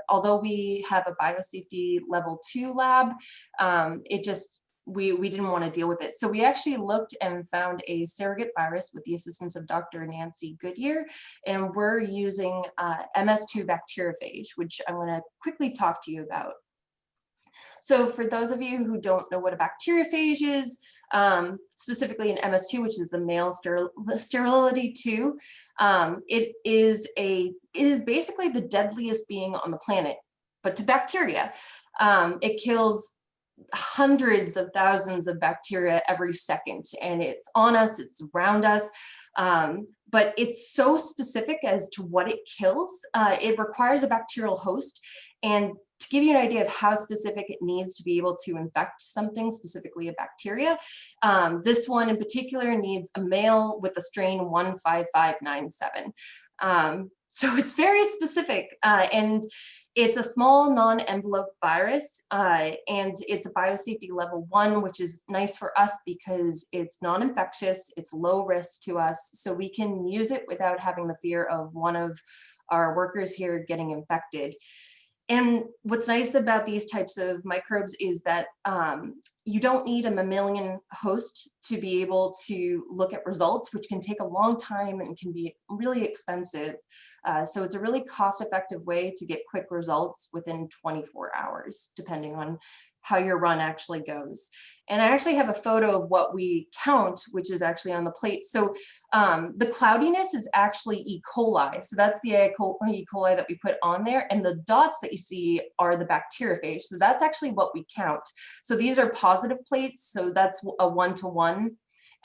Although we have a biosafety level 2 lab, we didn't want to deal with it. So we actually looked and found a surrogate virus with the assistance of Dr. Nancy Goodyear, and we're using MS2 bacteriophage, which I'm going to quickly talk to you about. So for those of you who don't know what a bacteriophage is, specifically an MS2, which is the male sterility 2, it is basically the deadliest being on the planet, but to bacteria. It kills hundreds of thousands of bacteria every second, and it's on us, it's around us. But it's so specific as to what it kills. It requires a bacterial host, and to give you an idea of how specific it needs to be able to infect something, specifically a bacteria, this one in particular needs a male with the strain 15597. So it's very specific, and it's a small non-enveloped virus, and it's a biosafety level 1, which is nice for us because it's non-infectious, it's low risk to us, so we can use it without having the fear of one of our workers here getting infected. And what's nice about these types of microbes is that you don't need a mammalian host to be able to look at results, which can take a long time and can be really expensive. So it's a really cost-effective way to get quick results within 24 hours, depending on how your run actually goes. And I actually have a photo of what we count, which is actually on the plate. So the cloudiness is actually E. coli. So that's the E. coli that we put on there. And the dots that you see are the bacteriophage. So that's actually what we count. So these are positive plates. So that's a 1-to-1.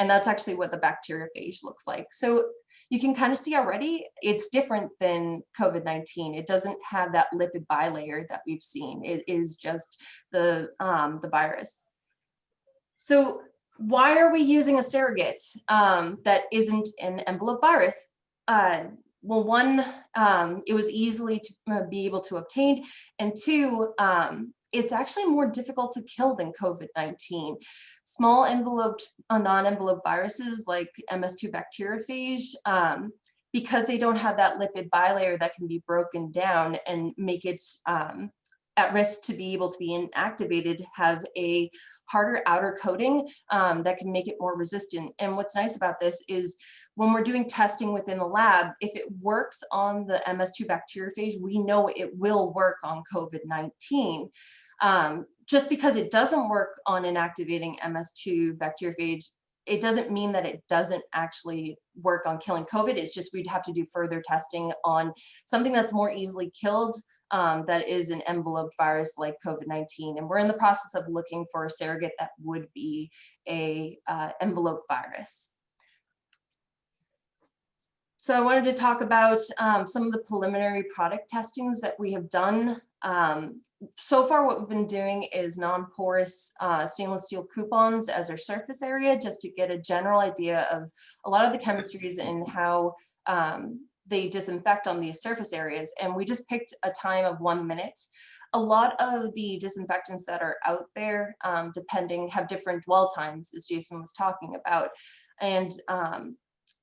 And that's actually what the bacteriophage looks like. So you can kind of see already it's different than COVID-19. It doesn't have that lipid bilayer that we've seen. It is just the virus. So why are we using a surrogate that isn't an envelope virus? Well, one, it was easily to be able to obtain, and two, it's actually more difficult to kill than COVID-19. Small enveloped, non-enveloped viruses like MS2 bacteriophage, because they don't have that lipid bilayer that can be broken down and make it at risk to be able to be inactivated, have a harder outer coating that can make it more resistant. And what's nice about this is when we're doing testing within the lab, if it works on the MS2 bacteriophage, we know it will work on COVID-19. Just because it doesn't work on inactivating MS2 bacteriophage, it doesn't mean that it doesn't actually work on killing COVID. It's just we'd have to do further testing on something that's more easily killed, that is an enveloped virus like COVID-19. And we're in the process of looking for a surrogate that would be a enveloped virus. So I wanted to talk about some of the preliminary product testings that we have done. So far, what we've been doing is non-porous stainless steel coupons as our surface area, just to get a general idea of a lot of the chemistries and how they disinfect on these surface areas. And we just picked a time of 1 minute. A lot of the disinfectants that are out there, have different dwell times, as Jason was talking about. And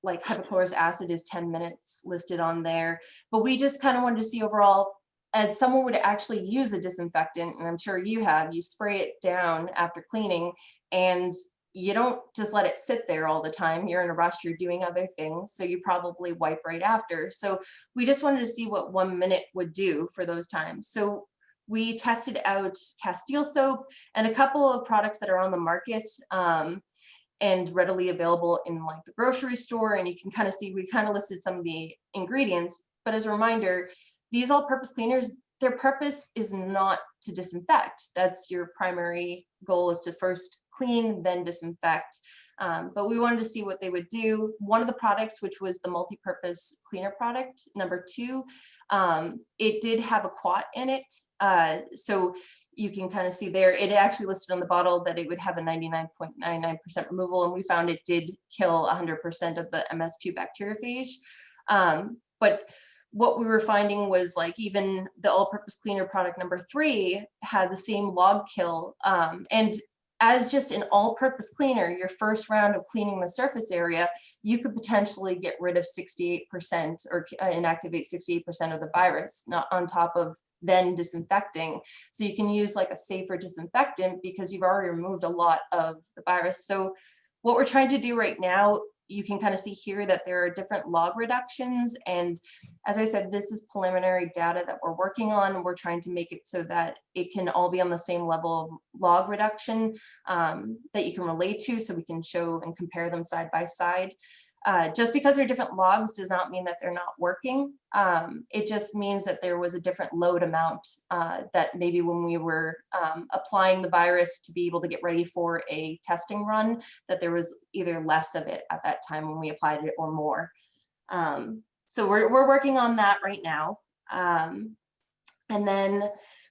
like hypochlorous acid is 10 minutes listed on there. But we just kind of wanted to see overall, as someone would actually use a disinfectant, and I'm sure you have, you spray it down after cleaning, and you don't just let it sit there all the time. You're in a rush, you're doing other things, so you probably wipe right after. So we just wanted to see what 1 minute would do for those times. So we tested out Castile soap and a couple of products that are on the market and readily available in like the grocery store. And you can kind of see, we kind of listed some of the ingredients, but as a reminder, these all-purpose cleaners, their purpose is not to disinfect. That's your primary goal, is to first clean, then disinfect. But we wanted to see what they would do. One of the products, which was the multi-purpose cleaner product, number 2, it did have a quat in it. So you can kind of see there, it actually listed on the bottle that it would have a 99.99% removal, and we found it did kill 100% of the MS2 bacteriophage. But what we were finding was like even the all-purpose cleaner product number 3 had the same log kill. And as just an all-purpose cleaner, your first round of cleaning the surface area, you could potentially get rid of 68% or inactivate 68% of the virus, not on top of then disinfecting. So you can use like a safer disinfectant because you've already removed a lot of the virus. So what we're trying to do right now, you can kind of see here that there are different log reductions. And as I said, this is preliminary data that we're working on. We're trying to make it so that it can all be on the same level of log reduction that you can relate to, so we can show and compare them side by side. Just because they're different logs does not mean that they're not working. It just means that there was a different load amount that maybe when we were applying the virus to be able to get ready for a testing run, that there was either less of it at that time when we applied it or more. So we're working on that right now. And then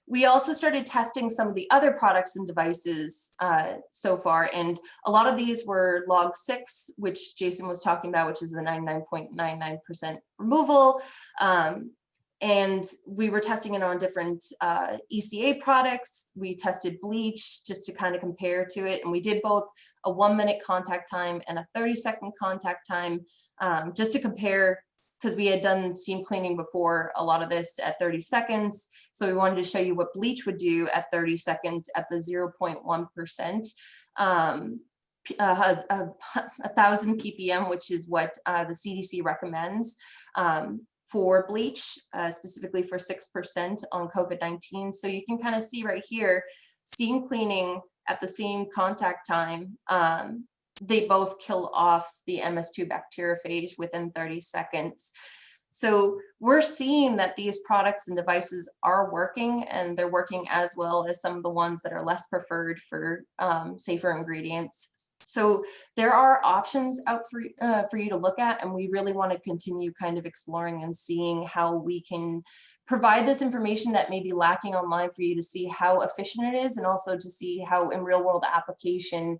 we also started testing some of the other products and devices so far, and a lot of these were log 6, which Jason was talking about, which is the 99.99% removal. And we were testing it on different ECA products. We tested bleach just to kind of compare to it, and we did both a 1-minute contact time and a 30-second contact time just to compare, because we had done steam cleaning before a lot of this at 30 seconds. So we wanted to show you what bleach would do at 30 seconds at the 0.1%, 1,000 ppm, which is what the CDC recommends for bleach, specifically for 6% on COVID-19. So you can kind of see right here, steam cleaning at the same contact time, they both kill off the MS2 bacteriophage within 30 seconds. So we're seeing that these products and devices are working, and they're working as well as some of the ones that are less preferred for safer ingredients. So there are options out for you to look at, and we really want to continue kind of exploring and seeing how we can provide this information that may be lacking online for you to see how efficient it is, and also to see how in real world application,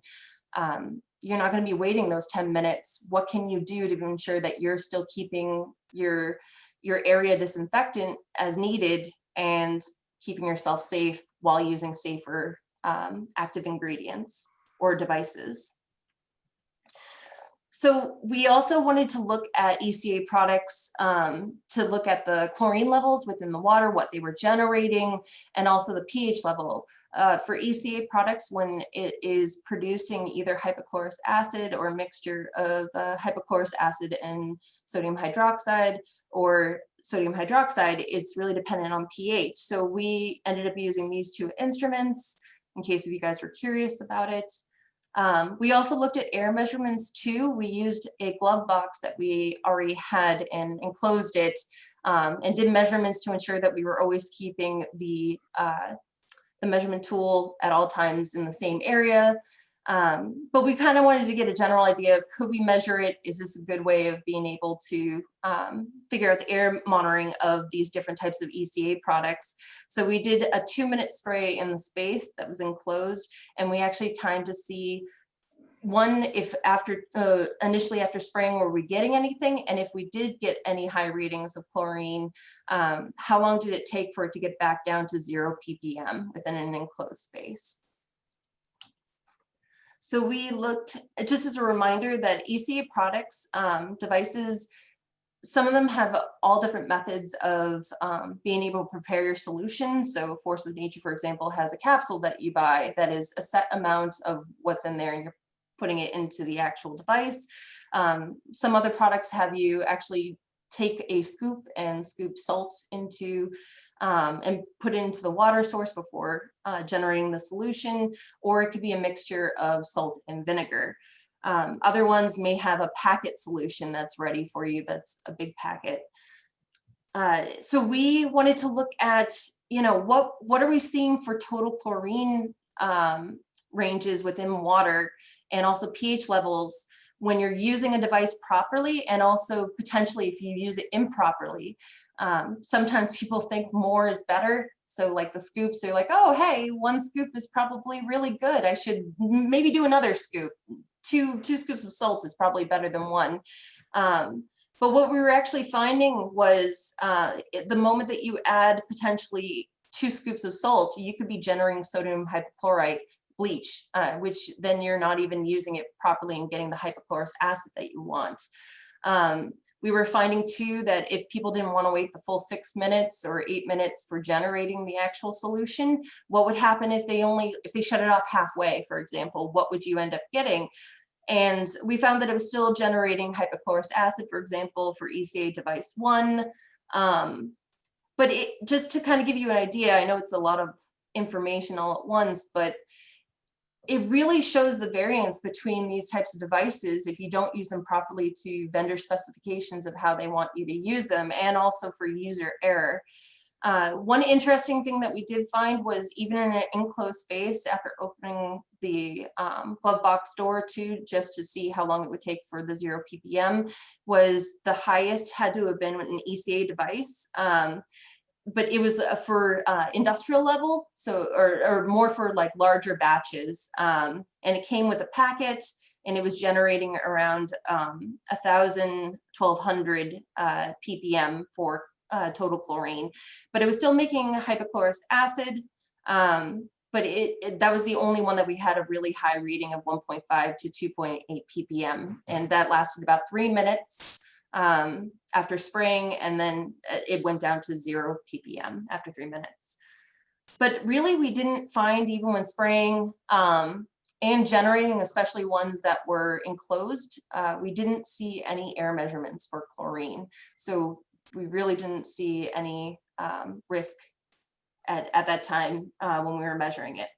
you're not going to be waiting those 10 minutes. What can you do to ensure that you're still keeping your area disinfectant as needed and keeping yourself safe while using safer active ingredients or devices? So we also wanted to look at ECA products to look at the chlorine levels within the water, what they were generating, and also the pH level. For ECA products, when it is producing either hypochlorous acid or a mixture of hypochlorous acid and sodium hydroxide, or sodium hydroxide, it's really dependent on pH. So we ended up using these 2 instruments in case if you guys were curious about it. We also looked at air measurements too. We used a glove box that we already had and enclosed it, and did measurements to ensure that we were always keeping the measurement tool at all times in the same area. But we kind of wanted to get a general idea of, could we measure it? Is this a good way of being able to figure out the air monitoring of these different types of ECA products? So we did a 2-minute spray in the space that was enclosed, and we actually timed to see, one, if after initially after spraying, were we getting anything? And if we did get any high readings of chlorine, how long did it take for it to get back down to 0 ppm within an enclosed space? So we looked, just as a reminder, that ECA products, devices, some of them have all different methods of being able to prepare your solution. So Force of Nature, for example, has a capsule that you buy that is a set amount of what's in there, and you're putting it into the actual device. Some other products have you actually take a scoop and scoop salt into and put it into the water source before generating the solution, or it could be a mixture of salt and vinegar. Other ones may have a packet solution that's ready for you, that's a big packet. So we wanted to look at, what are we seeing for total chlorine ranges within water, and also pH levels when you're using a device properly, and also potentially if you use it improperly. Sometimes people think more is better. So like the scoops, they're like, oh, hey, 1 scoop is probably really good. I should maybe do another scoop. Two scoops of salt is probably better than 1. But what we were actually finding was the moment that you add potentially 2 scoops of salt, you could be generating sodium hypochlorite bleach, which then you're not even using it properly and getting the hypochlorous acid that you want. We were finding too that if people didn't want to wait the full 6 minutes or 8 minutes for generating the actual solution, what would happen if they shut it off halfway, for example? What would you end up getting? And we found that it was still generating hypochlorous acid, for example, for ECA device 1. But just to kind of give you an idea, I know it's a lot of information all at once, but it really shows the variance between these types of devices if you don't use them properly to vendor specifications of how they want you to use them, and also for user error. One interesting thing that we did find was even in an enclosed space, after opening the glove box door too, just to see how long it would take for the 0 ppm, was the highest had to have been an ECA device. But it was for industrial level, so or more for like larger batches, and it came with a packet, and it was generating around 1,000, 1,200 ppm for total chlorine, but it was still making hypochlorous acid. But that was the only one that we had a really high reading of 1.5 to 2.8 ppm, and that lasted about 3 minutes. After spraying, and then it went down to 0 ppm after 3 minutes. But really, we didn't find, even when spraying and generating, especially ones that were enclosed, we didn't see any air measurements for chlorine. So we really didn't see any risk at that time when we were measuring it.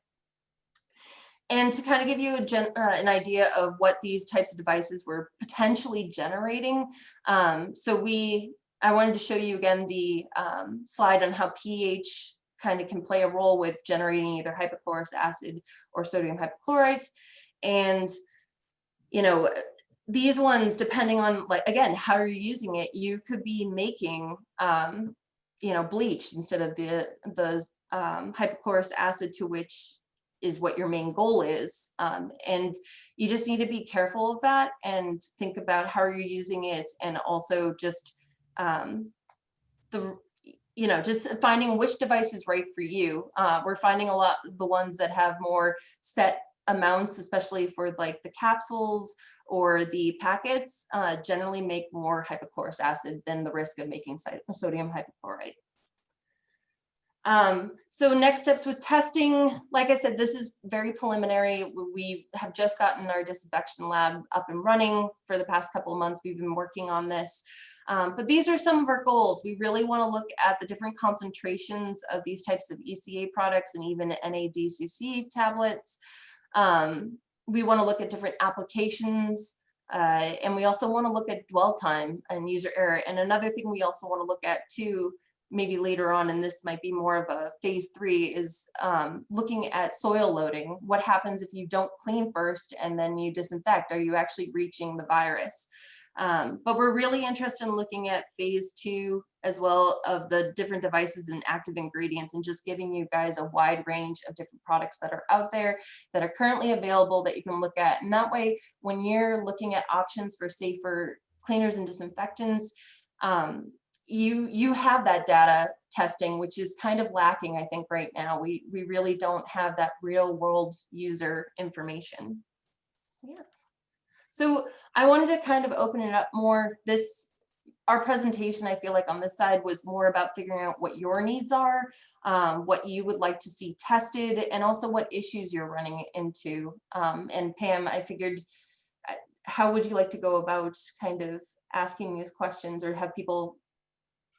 And to kind of give you an idea of what these types of devices were potentially generating, I wanted to show you again the slide on how pH kind of can play a role with generating either hypochlorous acid or sodium hypochlorite. And, these ones, depending on, like, again, how you're using it, you could be making, bleach instead of the hypochlorous acid, to which is what your main goal is. And you just need to be careful of that and think about how you're using it, and also just just finding which device is right for you. We're finding a lot of the ones that have more set amounts, especially for like the capsules or the packets, generally make more hypochlorous acid than the risk of making sodium hypochlorite. So next steps with testing, like I said, this is very preliminary. We have just gotten our disinfection lab up and running. For the past couple of months, we've been working on this. But these are some of our goals. We really want to look at the different concentrations of these types of ECA products and even NADCC tablets. We want to look at different applications, and we also want to look at dwell time and user error. And another thing we also want to look at too, maybe later on, and this might be more of a phase 3, is looking at soil loading. What happens if you don't clean first and then you disinfect? Are you actually reaching the virus? But we're really interested in looking at phase 2 as well, of the different devices and active ingredients, and just giving you guys a wide range of different products that are out there that are currently available that you can look at. And that way, when you're looking at options for safer cleaners and disinfectants, you have that data testing, which is kind of lacking, I think, right now. We really don't have that real world user information. So, yeah. So I wanted to kind of open it up more. Our presentation, I feel like on this side, was more about figuring out what your needs are, what you would like to see tested, and also what issues you're running into. And Pam, I figured, how would you like to go about kind of asking these questions, or have people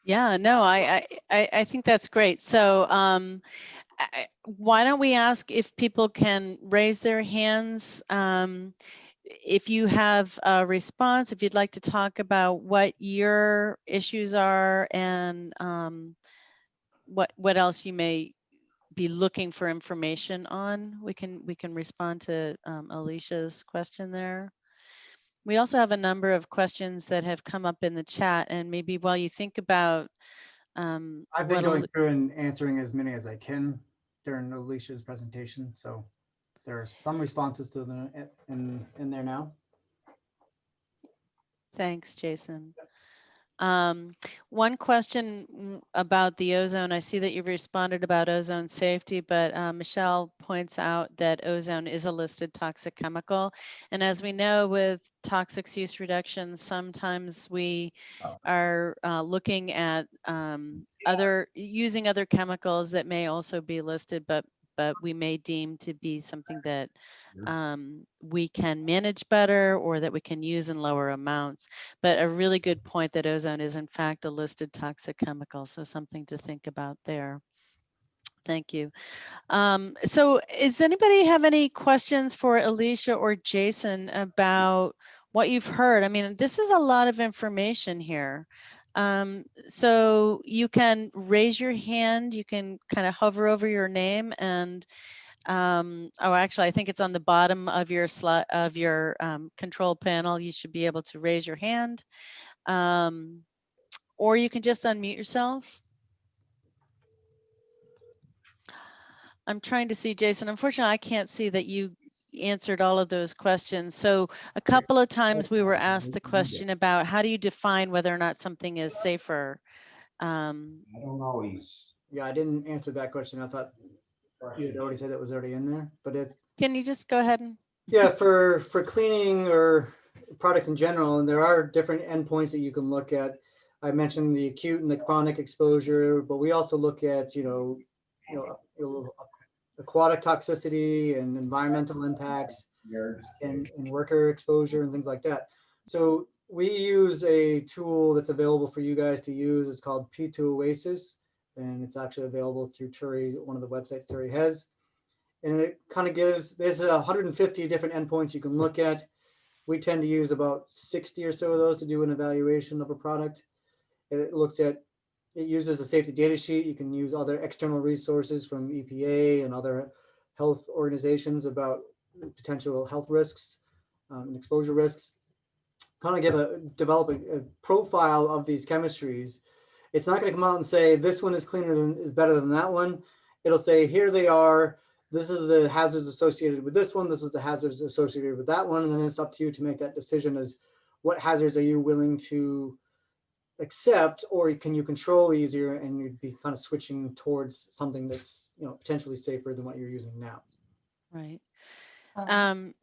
Yeah, no, I think that's great. So why don't we ask if people can raise their hands? If you have a response, if you'd like to talk about what your issues are and what else you may be looking for information on, we can respond to Alicia's question there. We also have a number of questions that have come up in the chat, and maybe while you think about I've been going through and answering as many as I can during Alicia's presentation. So there are some responses to them in there now. Thanks, Jason. One question about the ozone. I see that you've responded about ozone safety, but Michelle points out that ozone is a listed toxic chemical. And as we know with toxics use reduction, sometimes we are looking at using other chemicals that may also be listed, but we may deem to be something that we can manage better or that we can use in lower amounts. But a really good point that ozone is in fact a listed toxic chemical, so something to think about there. Thank you. So does anybody have any questions for Alicia or Jason about what you've heard? I mean, this is a lot of information here. So you can raise your hand, you can kind of hover over your name and oh, actually, I think it's on the bottom of your slide of your control panel. You should be able to raise your hand, or you can just unmute yourself. I'm trying to see, Jason. Unfortunately, I can't see that you answered all of those questions. So a couple of times we were asked the question about how do you define whether or not something is safer? I don't always. Yeah, I didn't answer that question. I thought you had already said that was already in there, but it. Can you just go ahead and? Yeah, for cleaning or products in general, and there are different endpoints that you can look at. I mentioned the acute and the chronic exposure, but we also look at aquatic toxicity and environmental impacts and worker exposure and things like that. So we use a tool that's available for you guys to use. It's called P2 Oasis, and it's actually available through TURI, one of the websites TURI has. And it kind of gives, there's 150 different endpoints you can look at. We tend to use about 60 or so of those to do an evaluation of a product. And it looks at, it uses a safety data sheet. You can use other external resources from EPA and other health organizations about potential health risks and exposure risks. Kind of develop a profile of these chemistries. It's not going to come out and say this one is better than that one. It'll say here they are. This is the hazards associated with this one. This is the hazards associated with that one. And then it's up to you to make that decision as what hazards are you willing to accept, or can you control easier, and you'd be kind of switching towards something that's potentially safer than what you're using now. Right.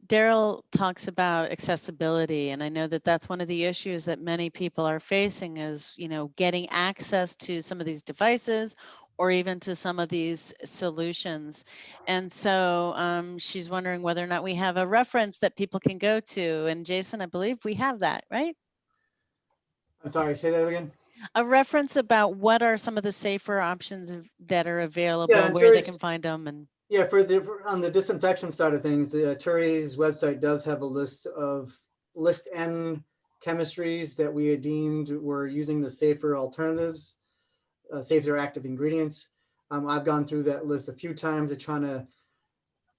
Daryl talks about accessibility, and I know that that's one of the issues that many people are facing is, getting access to some of these devices or even to some of these solutions. And so she's wondering whether or not we have a reference that people can go to. And Jason, I believe we have that, right? I'm sorry, say that again. A reference about what are some of the safer options that are available, where they can find them. And yeah, on the disinfection side of things, the TURI's website does have a list N chemistries that we had deemed were using the safer alternatives, safer active ingredients. I've gone through that list a few times to try to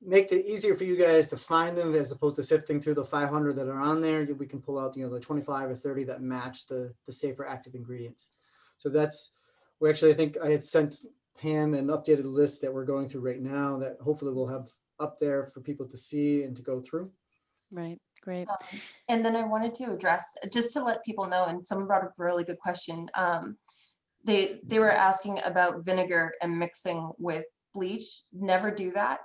make it easier for you guys to find them as opposed to sifting through the 500 that are on there. We can pull out the 25 or 30 that match the safer active ingredients. So I think I had sent Pam an updated list that we're going through right now that hopefully we'll have up there for people to see and to go through. Right, great. And then I wanted to address, just to let people know, and someone brought up a really good question. They were asking about vinegar and mixing with bleach. Never do that.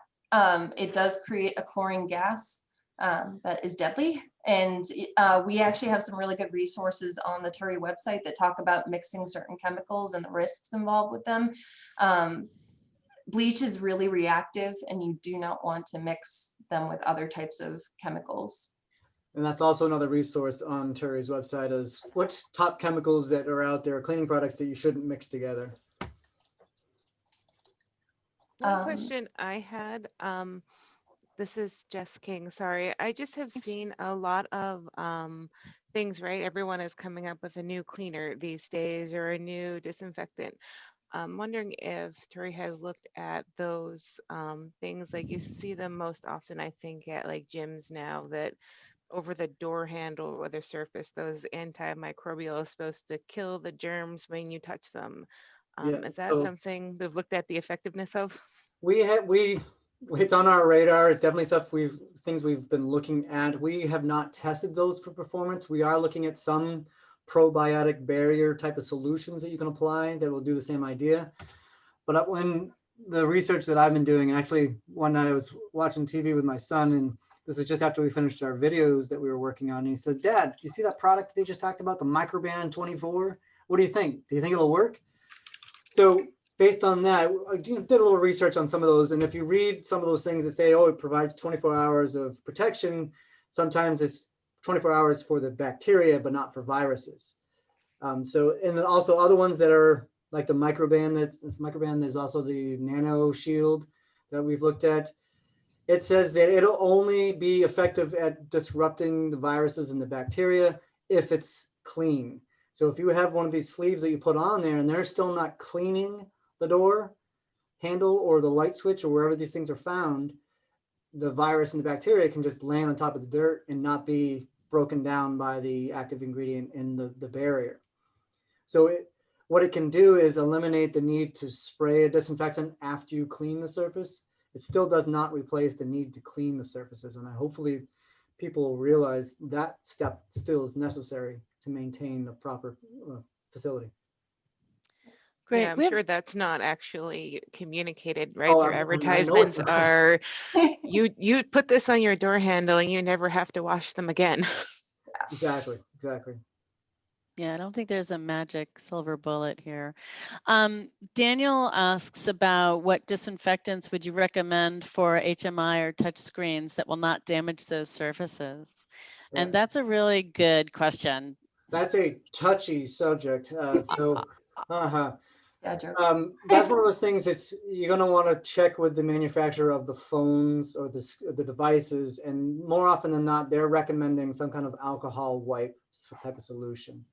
It does create a chlorine gas that is deadly. And we actually have some really good resources on the TURI website that talk about mixing certain chemicals and the risks involved with them. Bleach is really reactive, and you do not want to mix them with other types of chemicals. And that's also another resource on TURI's website is what's top chemicals that are out there, cleaning products that you shouldn't mix together. One question I had, this is Jess King, sorry. I just have Thanks. seen a lot of things, right? Everyone is coming up with a new cleaner these days or a new disinfectant. I'm wondering if TURI has looked at those things, like you see them most often, I think, at like gyms now, that over the door handle or the surface, those antimicrobial is supposed to kill the germs when you touch them. Yeah, Is that so something we've looked at the effectiveness of? it's on our radar. It's definitely stuff things we've been looking at. We have not tested those for performance. We are looking at some probiotic barrier type of solutions that you can apply that will do the same idea. But when the research that I've been doing, and actually one night I was watching TV with my son, and this is just after we finished our videos that we were working on. And he said, "Dad, you see that product they just talked about, the Microban 24? What do you think? Do you think it'll work?" So based on that, I did a little research on some of those. And if you read some of those things that say, oh, it provides 24 hours of protection, sometimes it's 24 hours for the bacteria, but not for viruses. And then also other ones that are like the Microban, there's also the Nano Shield that we've looked at. It says that it'll only be effective at disrupting the viruses and the bacteria if it's clean. So if you have one of these sleeves that you put on there and they're still not cleaning the door handle or the light switch or wherever these things are found, the virus and the bacteria can just land on top of the dirt and not be broken down by the active ingredient in the barrier. So what it can do is eliminate the need to spray a disinfectant after you clean the surface. It still does not replace the need to clean the surfaces. And hopefully people will realize that step still is necessary to maintain a proper facility. Great. Yeah, I'm sure that's not actually communicated, right? Oh, Their I know it's advertisements not. are, you put this on your door handle and you never have to wash them again. Exactly. Yeah, I don't think there's a magic silver bullet here. Daniel asks about what disinfectants would you recommend for HMI or touch screens that will not damage those surfaces? Yeah. And that's a really good question. That's a touchy subject. Yeah, jokes. That's one of those things. You're going to want to check with the manufacturer of the phones or the devices, and more often than not, they're recommending some kind of alcohol wipe type of solution.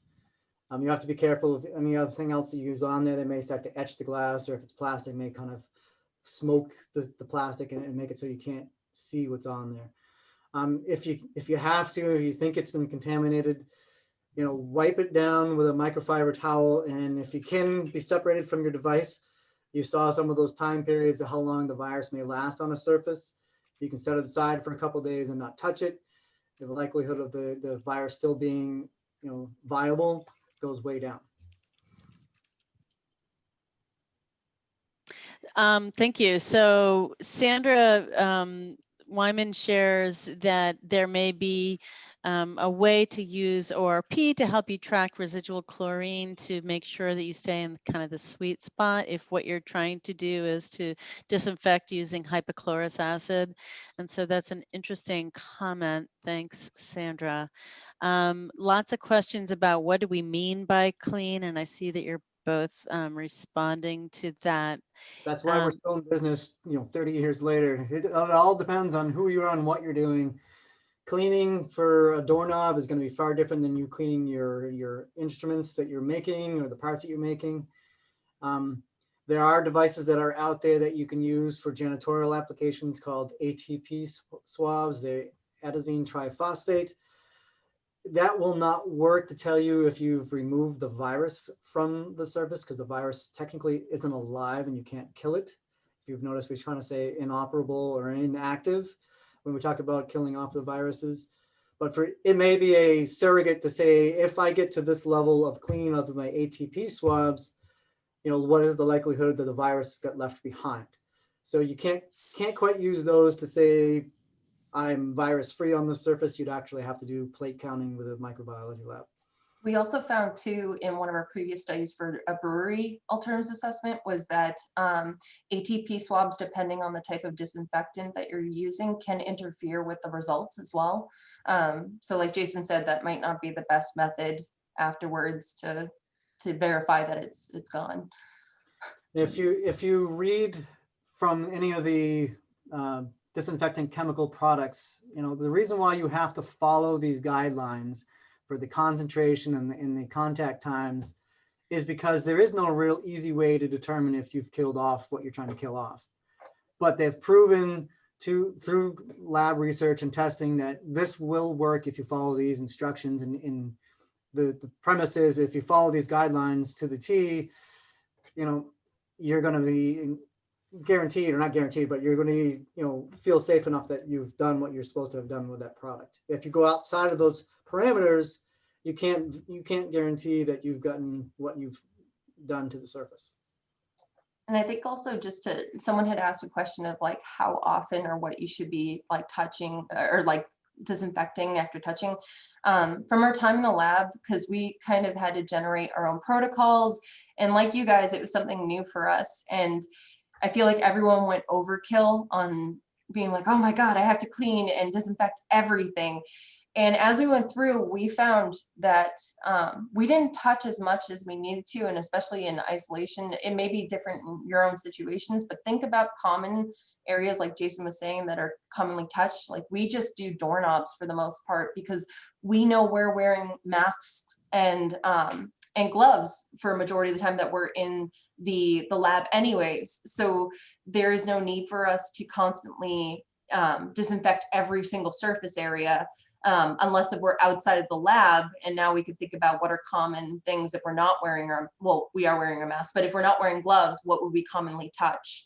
You have to be careful of any other thing else you use on there. They may start to etch the glass, or if it's plastic, may kind of smoke the plastic and make it so you can't see what's on there. If you have to, if you think it's been contaminated, wipe it down with a microfiber towel. And if you can be separated from your device, you saw some of those time periods of how long the virus may last on a surface. You can set it aside for a couple of days and not touch it. The likelihood of the virus still being, viable goes way down. Thank you. So Sandra Wyman shares that there may be a way to use ORP to help you track residual chlorine to make sure that you stay in kind of the sweet spot if what you're trying to do is to disinfect using hypochlorous acid. And so that's an interesting comment. Thanks, Sandra. Lots of questions about what do we mean by clean, and I see that you're both responding to that. That's why we're still in business, 30 years later. It all depends on who you are and what you're doing. Cleaning for a doorknob is going to be far different than you cleaning your instruments that you're making or the parts that you're making. There are devices that are out there that you can use for janitorial applications called ATP swabs, the adenosine triphosphate. That will not work to tell you if you've removed the virus from the surface, because the virus technically isn't alive and you can't kill it. If you've noticed, we're trying to say inoperable or inactive when we talk about killing off the viruses. But it may be a surrogate to say, if I get to this level of clean of my ATP swabs, what is the likelihood that the virus got left behind? So you can't quite use those to say, I'm virus free on the surface. You'd actually have to do plate counting with a microbiology lab. We also found too, in one of our previous studies for a brewery alternatives assessment, was that ATP swabs, depending on the type of disinfectant that you're using, can interfere with the results as well. So like Jason said, that might not be the best method afterwards to verify that it's gone. If you read from any of the disinfectant chemical products, you know, the reason why you have to follow these guidelines for the concentration and the contact times is because there is no real easy way to determine if you've killed off what you're trying to kill off. But they've proven through lab research and testing that this will work if you follow these instructions. And the premise is, if you follow these guidelines to the T, you know, you're going to be guaranteed, or not guaranteed, but you're going to, you know, feel safe enough that you've done what you're supposed to have done with that product. If you go outside of those parameters, you can't guarantee that you've gotten what you've done to the surface. And I think also someone had asked a question of like how often or what you should be like touching or like disinfecting after touching. From our time in the lab, because we kind of had to generate our own protocols, and like you guys, it was something new for us. And I feel like everyone went overkill on being like, oh my God, I have to clean and disinfect everything. And as we went through, we found that we didn't touch as much as we needed to, and especially in isolation. It may be different in your own situations, but think about common areas like Jason was saying that are commonly touched. Like we just do doorknobs for the most part because we know we're wearing masks and gloves for a majority of the time that we're in the lab anyways. So there is no need for us to constantly disinfect every single surface area. Unless if we're outside of the lab, and now we could think about what are common things if we're not wearing we are wearing a mask, but if we're not wearing gloves, what would we commonly touch?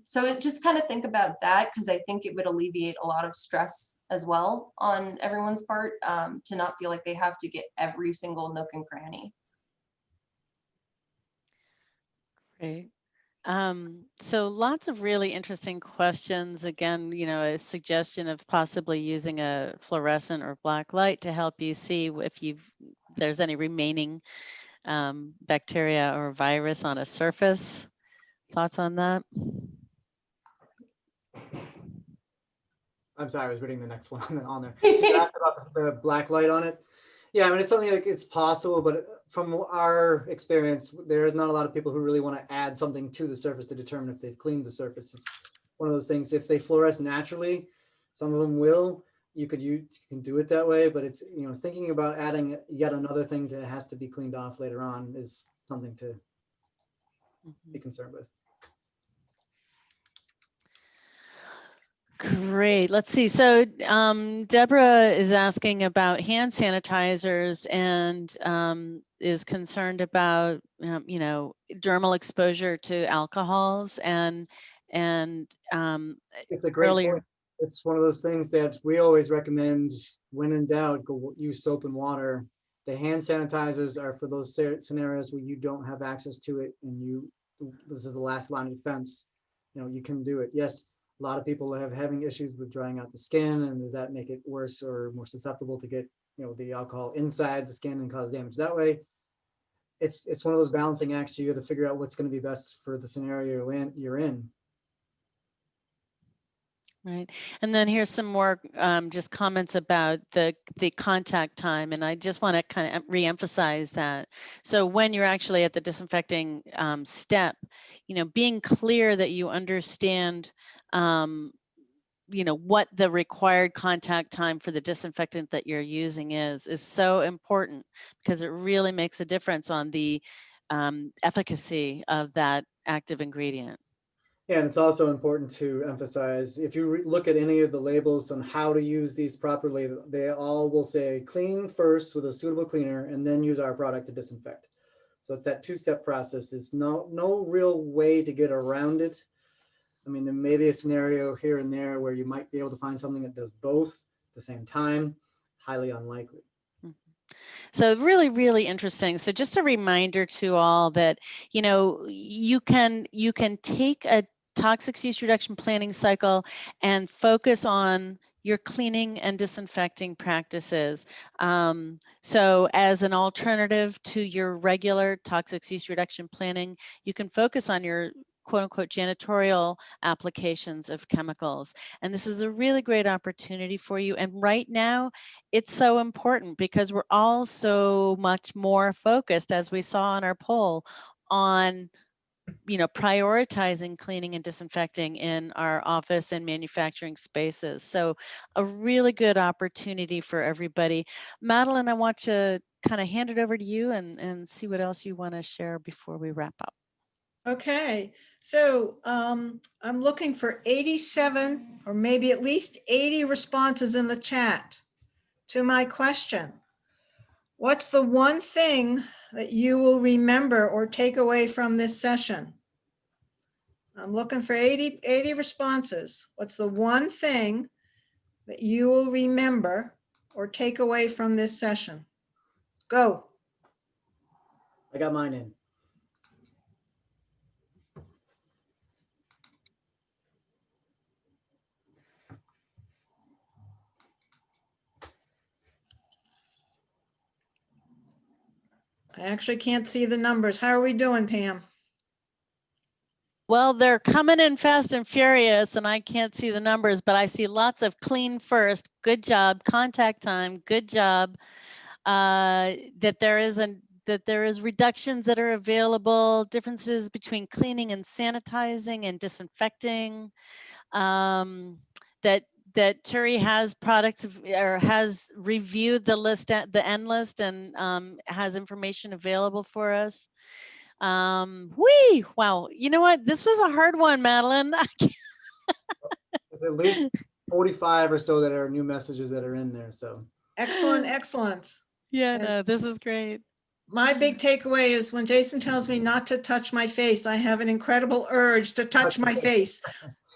So it just kind of think about that, because I think it would alleviate a lot of stress as well on everyone's part, to not feel like they have to get every single nook and cranny. Great. So lots of really interesting questions. Again, you know, a suggestion of possibly using a fluorescent or black light to help you see if there's any remaining bacteria or virus on a surface. Thoughts on that? I'm sorry, I was reading the next one on there. So you asked about the black light on it. Yeah, I mean, it's something like it's possible, but from our experience, there's not a lot of people who really want to add something to the surface to determine if they've cleaned the surface. It's one of those things, if they fluoresce naturally, some of them will, you can do it that way, but it's, you know, thinking about adding yet another thing that has to be cleaned off later on is something to be concerned with. Great. Let's see. So Deborah is asking about hand sanitizers and is concerned about, you know, dermal exposure to alcohols and it's a great earlier. point. It's one of those things that we always recommend when in doubt, go use soap and water. The hand sanitizers are for those scenarios where you don't have access to it and this is the last line of defense. You know, you can do it. Yes. A lot of people are having issues with drying out the skin, and does that make it worse or more susceptible to get, you know, the alcohol inside the skin and cause damage that way? It's one of those balancing acts. You got to figure out what's going to be best for the scenario you're in. Right. And then here's some more just comments about the contact time. And I just want to kind of reemphasize that. So when you're actually at the disinfecting step, you know, being clear that you understand, you know, what the required contact time for the disinfectant that you're using is so important, because it really makes a difference on the efficacy of that active ingredient. Yeah, and it's also important to emphasize, if you look at any of the labels on how to use these properly, they all will say clean first with a suitable cleaner and then use our product to disinfect. So it's that two-step process. There's no real way to get around it. I mean, there may be a scenario here and there where you might be able to find something that does both at the same time. Highly unlikely. So really, really interesting. So just a reminder to all that, you know, you can take a toxic yeast reduction planning cycle and focus on your cleaning and disinfecting practices. So as an alternative to your regular toxic use reduction planning, you can focus on your quote unquote janitorial applications of chemicals. And this is a really great opportunity for you. And right now, it's so important because we're all so much more focused, as we saw on our poll, on prioritizing cleaning and disinfecting in our office and manufacturing spaces. So a really good opportunity for everybody. Madeleine, I want to kind of hand it over to you and see what else you want to share before we wrap up. Okay, so I'm looking for 87 or maybe at least 80 responses in the chat to my question. What's the one thing that you will remember or take away from this session? I'm looking for 80 responses. What's the one thing that you will remember or take away from this session? Go. I got mine in. I actually can't see the numbers. How are we doing, Pam? Well, they're coming in fast and furious, and I can't see the numbers, but I see lots of clean first. Good job. Contact time. Good job. That there is reductions that are available. Differences between cleaning and sanitizing and disinfecting. That TURI has products or has reviewed the list, the end list, and has information available for us. Wow, you know what? This was a hard one, Madeleine. There's at least 45 or so that are new messages that are in there. So Excellent, excellent. Yeah, And no, this is great. my big takeaway is when Jason tells me not to touch my face, I have an incredible urge to touch my face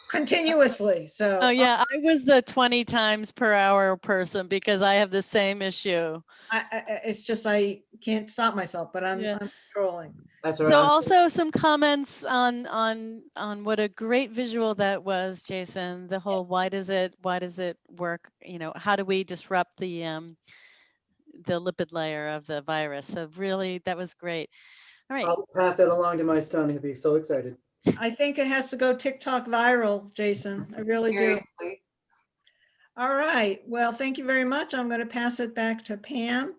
continuously. So Oh yeah, I was the 20 times per hour person because I have the same issue. it's just I can't stop myself, but I'm controlling. that's all So right. also some comments on what a great visual that was, Jason. The whole why does it work? How do we disrupt the lipid layer of the virus? So really, that was great. All right. I'll pass that along to my son. He'll be so excited. I think it has to go TikTok viral, Jason. I really do. Seriously. All right. Well, thank you very much. I'm going to pass it back to Pam.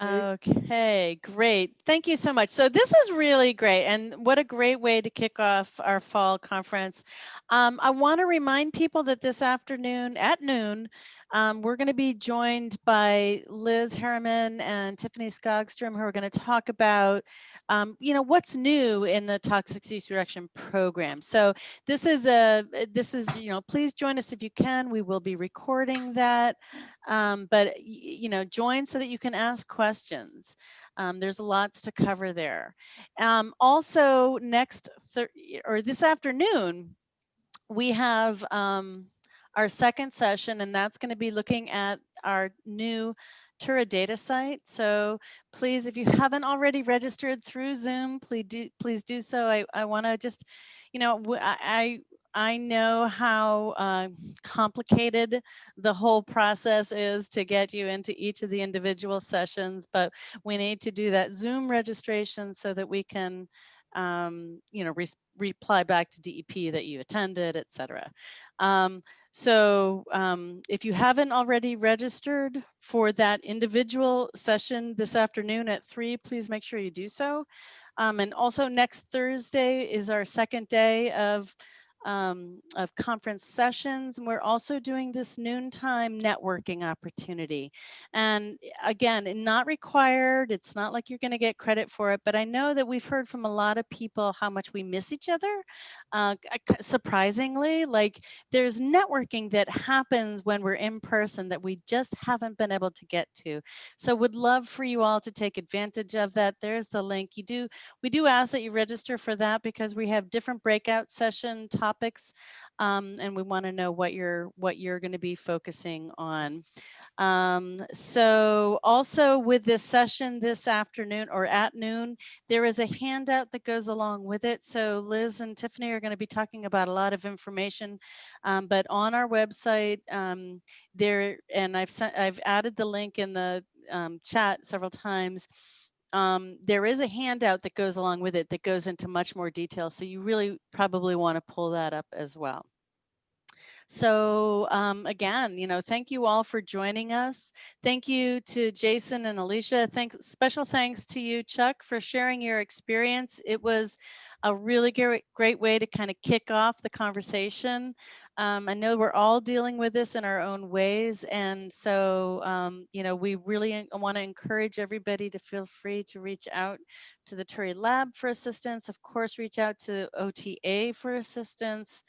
Okay, great. Thank you so much. So this is really great, and what a great way to kick off our fall conference. I want to remind people that this afternoon at noon, we're going to be joined by Liz Harriman and Tiffany Skogstrom, who are going to talk about, what's new in the toxic use reduction program. So this is, please join us if you can. We will be recording that. But join so that you can ask questions. There's lots to cover there. Also, this afternoon, we have our second session, and that's going to be looking at our new TURI data site. So please, if you haven't already registered through Zoom, please do so. I want to just, I know how complicated the whole process is to get you into each of the individual sessions, but we need to do that Zoom registration so that we can, reply back to DEP that you attended, et cetera. So if you haven't already registered for that individual session this afternoon at 3, please make sure you do so. And also next Thursday is our second day of conference sessions. And we're also doing this noontime networking opportunity. And again, not required. It's not like you're going to get credit for it, but I know that we've heard from a lot of people how much we miss each other. Surprisingly, like there's networking that happens when we're in person that we just haven't been able to get to. So would love for you all to take advantage of that. There's the link. We do ask that you register for that because we have different breakout session topics topics, and we want to know what you're going to be focusing on. So also with this session this afternoon or at noon, there is a handout that goes along with it. So Liz and Tiffany are going to be talking about a lot of information, but on our website there, and I've added the link in the chat several times. There is a handout that goes along with it that goes into much more detail. So you really probably want to pull that up as well. So again, thank you all for joining us. Thank you to Jason and Alicia. Special thanks to you, Chuck, for sharing your experience. It was a really great way to kind of kick off the conversation. I know we're all dealing with this in our own ways. And so, we really want to encourage everybody to feel free to reach out to the TURI Lab for assistance. Of course, reach out to OTA for assistance.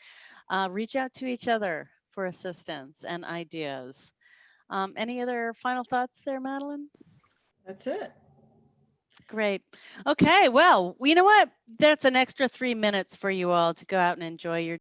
Reach out to each other for assistance and ideas. Any other final thoughts there, Madeleine? That's it. Great. Okay, well, you know what? That's an extra 3 minutes for you all to go out and enjoy your